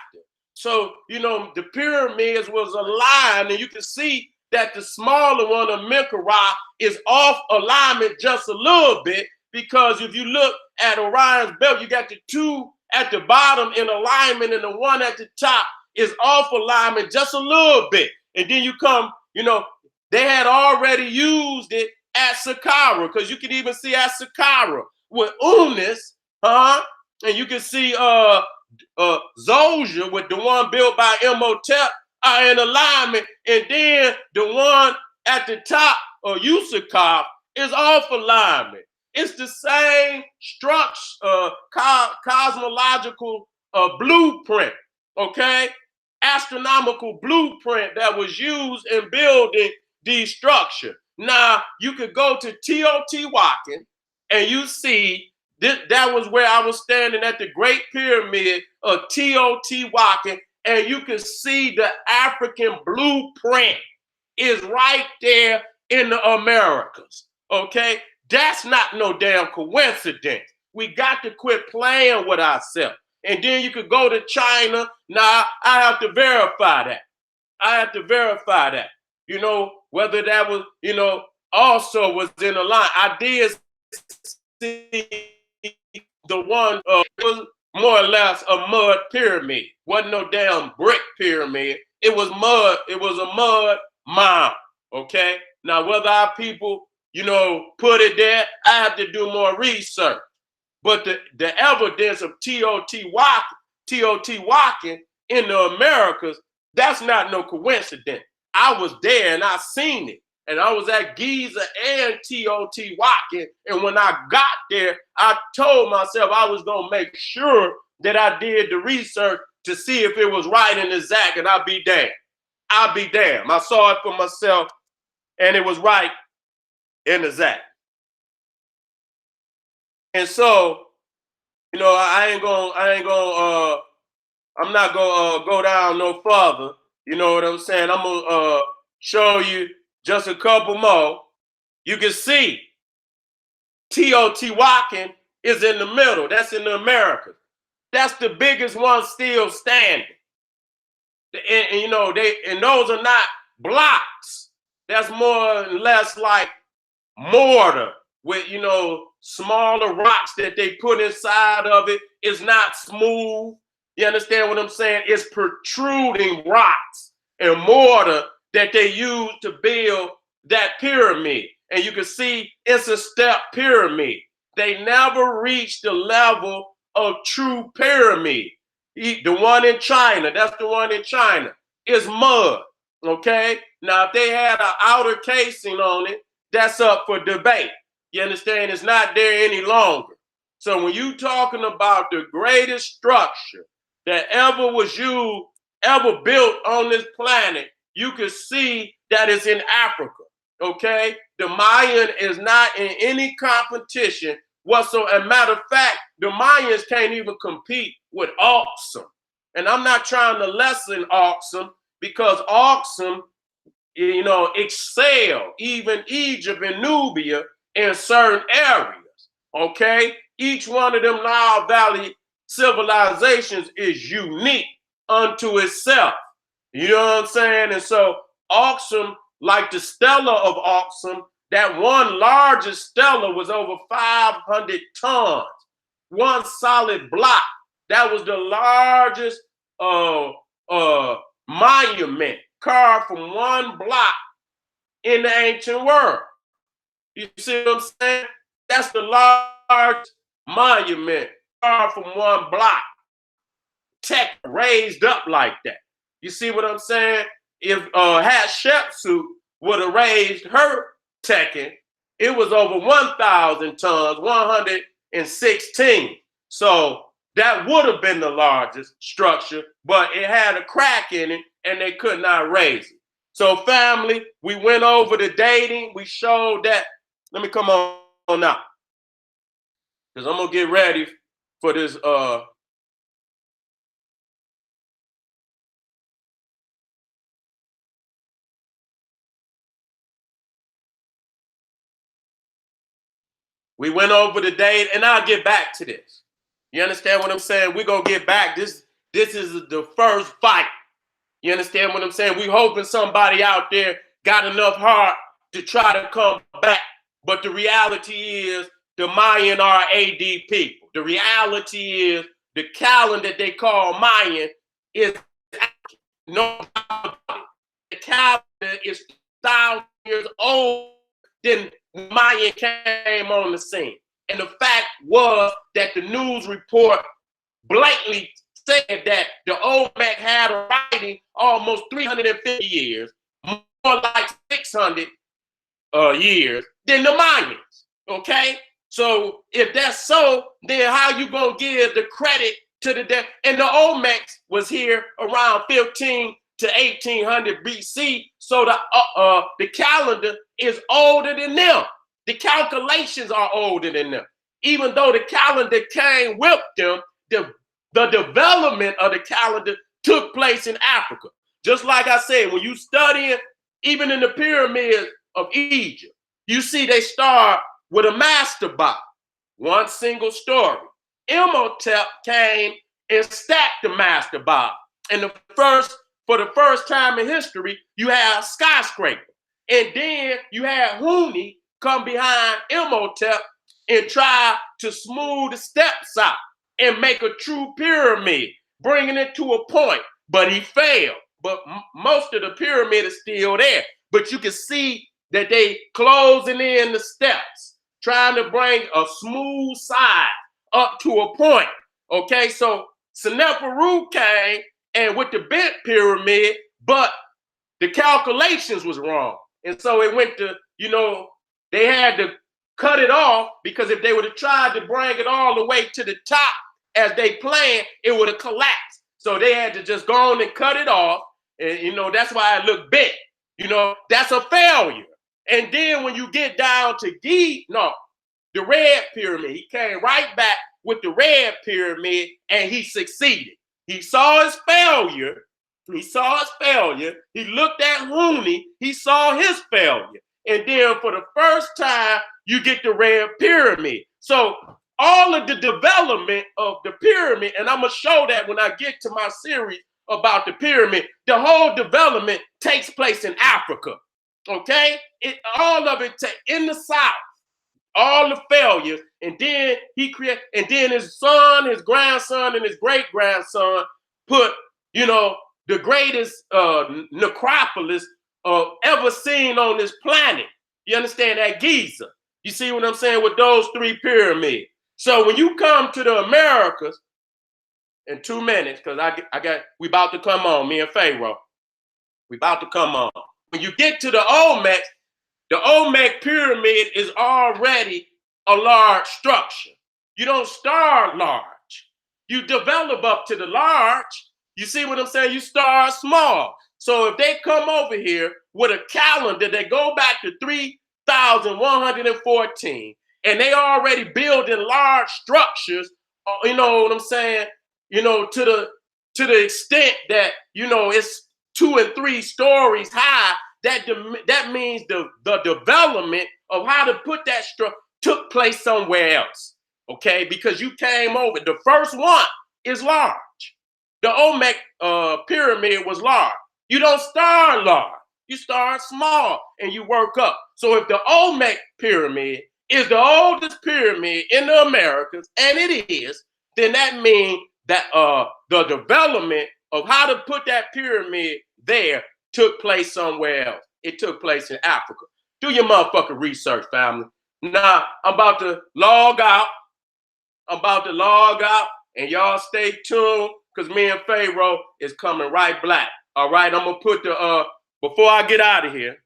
So, you know, the pyramids was aligned, and you can see that the smaller one of Menkaure is off alignment just a little bit, because if you look at Orion's belt, you got the two at the bottom in alignment, and the one at the top is off alignment just a little bit. And then you come, you know, they had already used it at Saqqara, because you can even see at Saqqara with Unis, and you can see Zosia with the one built by Imhotep are in alignment, and then the one at the top of Userkaf is off alignment. It's the same structure, cosmological blueprint, okay? Astronomical blueprint that was used in building these structures. Now, you could go to Teotihuacan and you see that was where I was standing at the Great Pyramid of Teotihuacan, and you can see the African blueprint is right there in the Americas, okay? That's not no damn coincidence. We got to quit playing with ourselves. And then you could go to China. Now, I have to verify that. You know, whether that was, you know, also was in a line. I did see the one was more or less a mud pyramid. Wasn't no damn brick pyramid. It was mud. It was a mud mound. Okay. Now, whether our people, you know, put it there, I have to do more research. But the evidence of Teotihuacan in the Americas, that's not no coincidence. I was there and I seen it. And I was at Giza and Teotihuacan. And when I got there, I told myself I was going to make sure that I did the research to see if it was right and exact. And I'll be damned. I saw it for myself, and it was right and exact. And so, you know, I'm not gonna go down no further. You know what I'm saying? I'm gonna show you just a couple more. You can see Teotihuacan is in the middle. That's in the Americas. That's the biggest one still standing. And you know, those are not blocks. That's more or less like mortar with, you know, smaller rocks that they put inside of it. It's not smooth. You understand what I'm saying? It's protruding rocks and mortar that they use to build that pyramid. And you can see it's a step pyramid. They never reached the level of true pyramid. The one in China, that's the one in China, is mud, okay? Now, if they had an outer casing on it, that's up for debate. You understand? It's not there any longer. So when you talking about the greatest structure that ever was used, ever built on this planet, you can see that it's in Africa, okay? The Mayan is not in any competition whatsoever. As a matter of fact, the Mayans can't even compete with Aksum. And I'm not trying to lessen Aksum, because Aksum, you know, excel even Egypt and Nubia in certain areas, okay? Each one of them Nile Valley civilizations is unique unto itself. You know what I'm saying? And so Aksum, like the Stela of Aksum, that one largest stela was over 500 tons. One solid block. That was the largest monument carved from one block in the ancient world. You see what I'm saying? That's the largest monument carved from one block. Tech raised up like that. You see what I'm saying? If Hatshepsut would have raised her Tekken, it was over 1,000 tons, 116. So that would have been the largest structure, but it had a crack in it and they could not raise it. So family, we went over the dating. We showed that. Let me come on now, because I'm gonna get ready for this. We went over the date, and I'll get back to this. You understand what I'm saying? We're gonna get back. This is the first fight. You understand what I'm saying? We hoping somebody out there got enough heart to try to come back. But the reality is the Mayan are AD people. The reality is the calendar they call Mayan is no, the calendar is 1,000 years old than Mayan came on the scene. And the fact was that the news report blatantly said that the OLMEC had a writing almost 350 years, more like 600 years than the Mayans. Okay? So if that's so, then how you gonna give the credit to the death? And the OLMEC was here around 15 to 1800 BC. So the calendar is older than them. The calculations are older than them. Even though the calendar came with them, the development of the calendar took place in Africa. Just like I said, when you study it, even in the pyramids of Egypt, you see they start with a mastaba, one single story. Imhotep came and stacked the mastaba. And for the first time in history, you have skyscraper. And then you had Huni come behind Imhotep and try to smooth the steps out and make a true pyramid, bringing it to a point. But he failed. But most of the pyramid is still there. But you can see that they closing in the steps, trying to bring a smooth side up to a point. Okay, so Seneferu came and with the bent pyramid, but the calculations was wrong. And so it went to, they had to cut it off, because if they would have tried to bring it all the way to the top as they planned, it would have collapsed. So they had to just go on and cut it off. And, that's why it looked bent. That's a failure. And then when you get down to the red pyramid, he came right back with the red pyramid and he succeeded. He saw his failure. He looked at Huni. He saw his failure. And then for the first time, you get the red pyramid. So all of the development of the pyramid, and I'm going to show that when I get to my series about the pyramid, the whole development takes place in Africa. Okay? All of it in the South. All the failures, and then and then his son, his grandson, and his great-grandson put, the greatest necropolis ever seen on this planet. You understand that? Giza. You see what I'm saying with those three pyramids. So when you come to the Americas, in 2 minutes, because we about to come on, me and Pharaoh. We about to come on. When you get to the OLMEC pyramid is already a large structure. You don't start large. You develop up to the large. You see what I'm saying? You start small. So if they come over here with a calendar that go back to 3,114, and they already building large structures, you know what I'm saying? To the extent that, it's 2 and 3 stories high, that means the development of how to put that structure took place somewhere else, okay? Because you came over. The first one is large. The OLMEC pyramid was large. You don't start large. You start small and you work up. So if the OLMEC pyramid is the oldest pyramid in the Americas, and it is, then that means that the development of how to put that pyramid there took place somewhere else. It took place in Africa. Do your motherfucking research, family. Now, I'm about to log out. And y'all stay tuned, because me and Pharaoh is coming right back. All right, I'm going to put before I get out of here,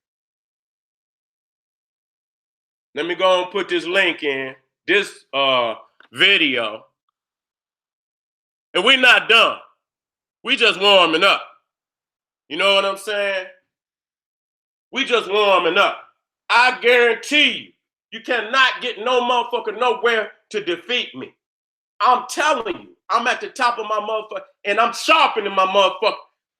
Let me go and put this link in, this video. And we're not done. We just warming up. You know what I'm saying? We just warming up. I guarantee you, you cannot get no motherfucker nowhere to defeat me. I'm telling you, I'm at the top of my motherfucker, and I'm sharpening my motherfucker,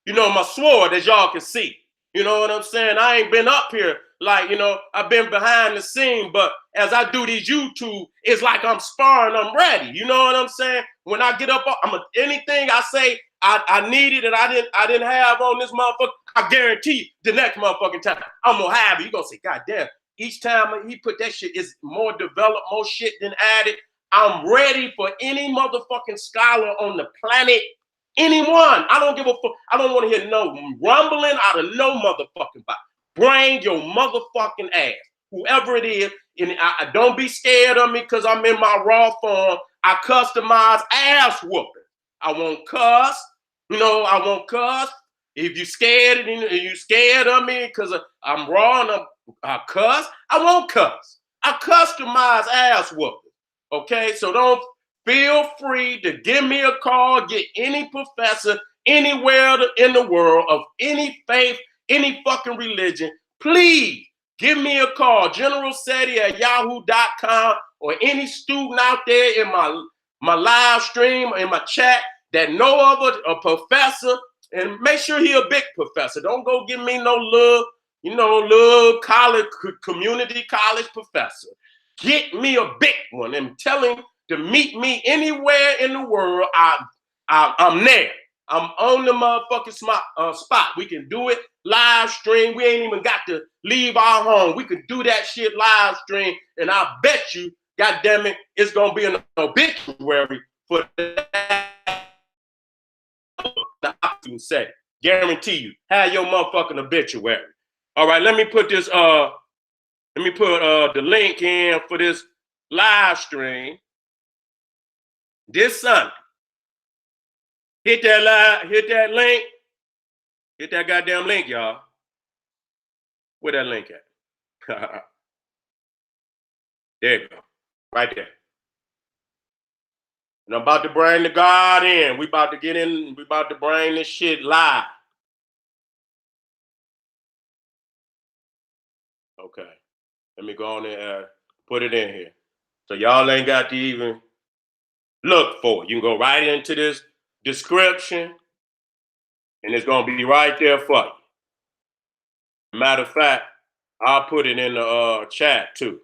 my sword, as y'all can see. You know what I'm saying? I ain't been up here like, I've been behind the scene, but as I do these YouTube, it's like I'm sparring, I'm ready. You know what I'm saying? When I get up, anything I say I needed and I didn't have on this motherfucker, I guarantee you the next motherfucking time I'm gonna have it. You're gonna say, God damn, each time he put that shit is more developed, more shit than added. I'm ready for any motherfucking scholar on the planet. Anyone. I don't give a fuck. I don't want to hear no rumbling out of no motherfucking body. Bring your motherfucking ass. Whoever it is. And I don't be scared of me because I'm in my raw form. I customize ass whooping. I won't cuss. I won't cuss. If you scared and you scared of me because I'm raw and I cuss, I won't cuss. I customize ass whooping. Okay, so don't feel free to give me a call, get any professor anywhere in the world of any faith, any fucking religion. Please give me a call, General Seti at yahoo.com, or any student out there in my live stream, in my chat that know of a professor, and make sure he a big professor. Don't go give me no little college, community college professor. Get me a big one and tell him to meet me anywhere in the world. I'm there. I'm on the motherfucking spot. We can do it live stream. We ain't even got to leave our home. We can do that shit live stream. And I bet you, God damn it, it's going to be an obituary for that. I say, guarantee you, have your motherfucking obituary. All right, let me put this, the link in for this live stream this Sunday. Hit that link. Hit that goddamn link, y'all. Where that link at? There you go. Right there. And I'm about to bring the God in. We about to get in. We about to bring this shit live. Okay. Let me go on and put it in here. So y'all ain't got to even look for it. You can go right into this description, and it's going to be right there for you. Matter of fact, I'll put it in the chat too.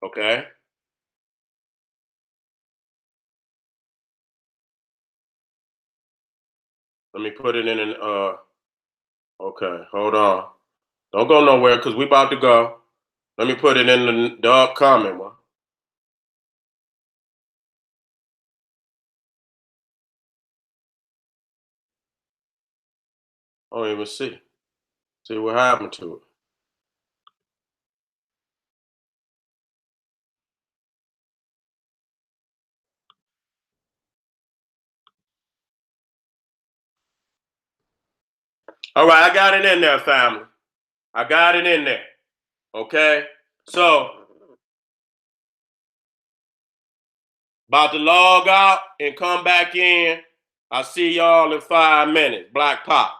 Okay. Let me put it in an okay, hold on. Don't go nowhere because we about to go. Let me put it in the upcoming one. I don't even see what happened to it. All right, I got it in there, family. I got it in there. Okay, so about to log out and come back in. I'll see y'all in 5 minutes. Black Pop.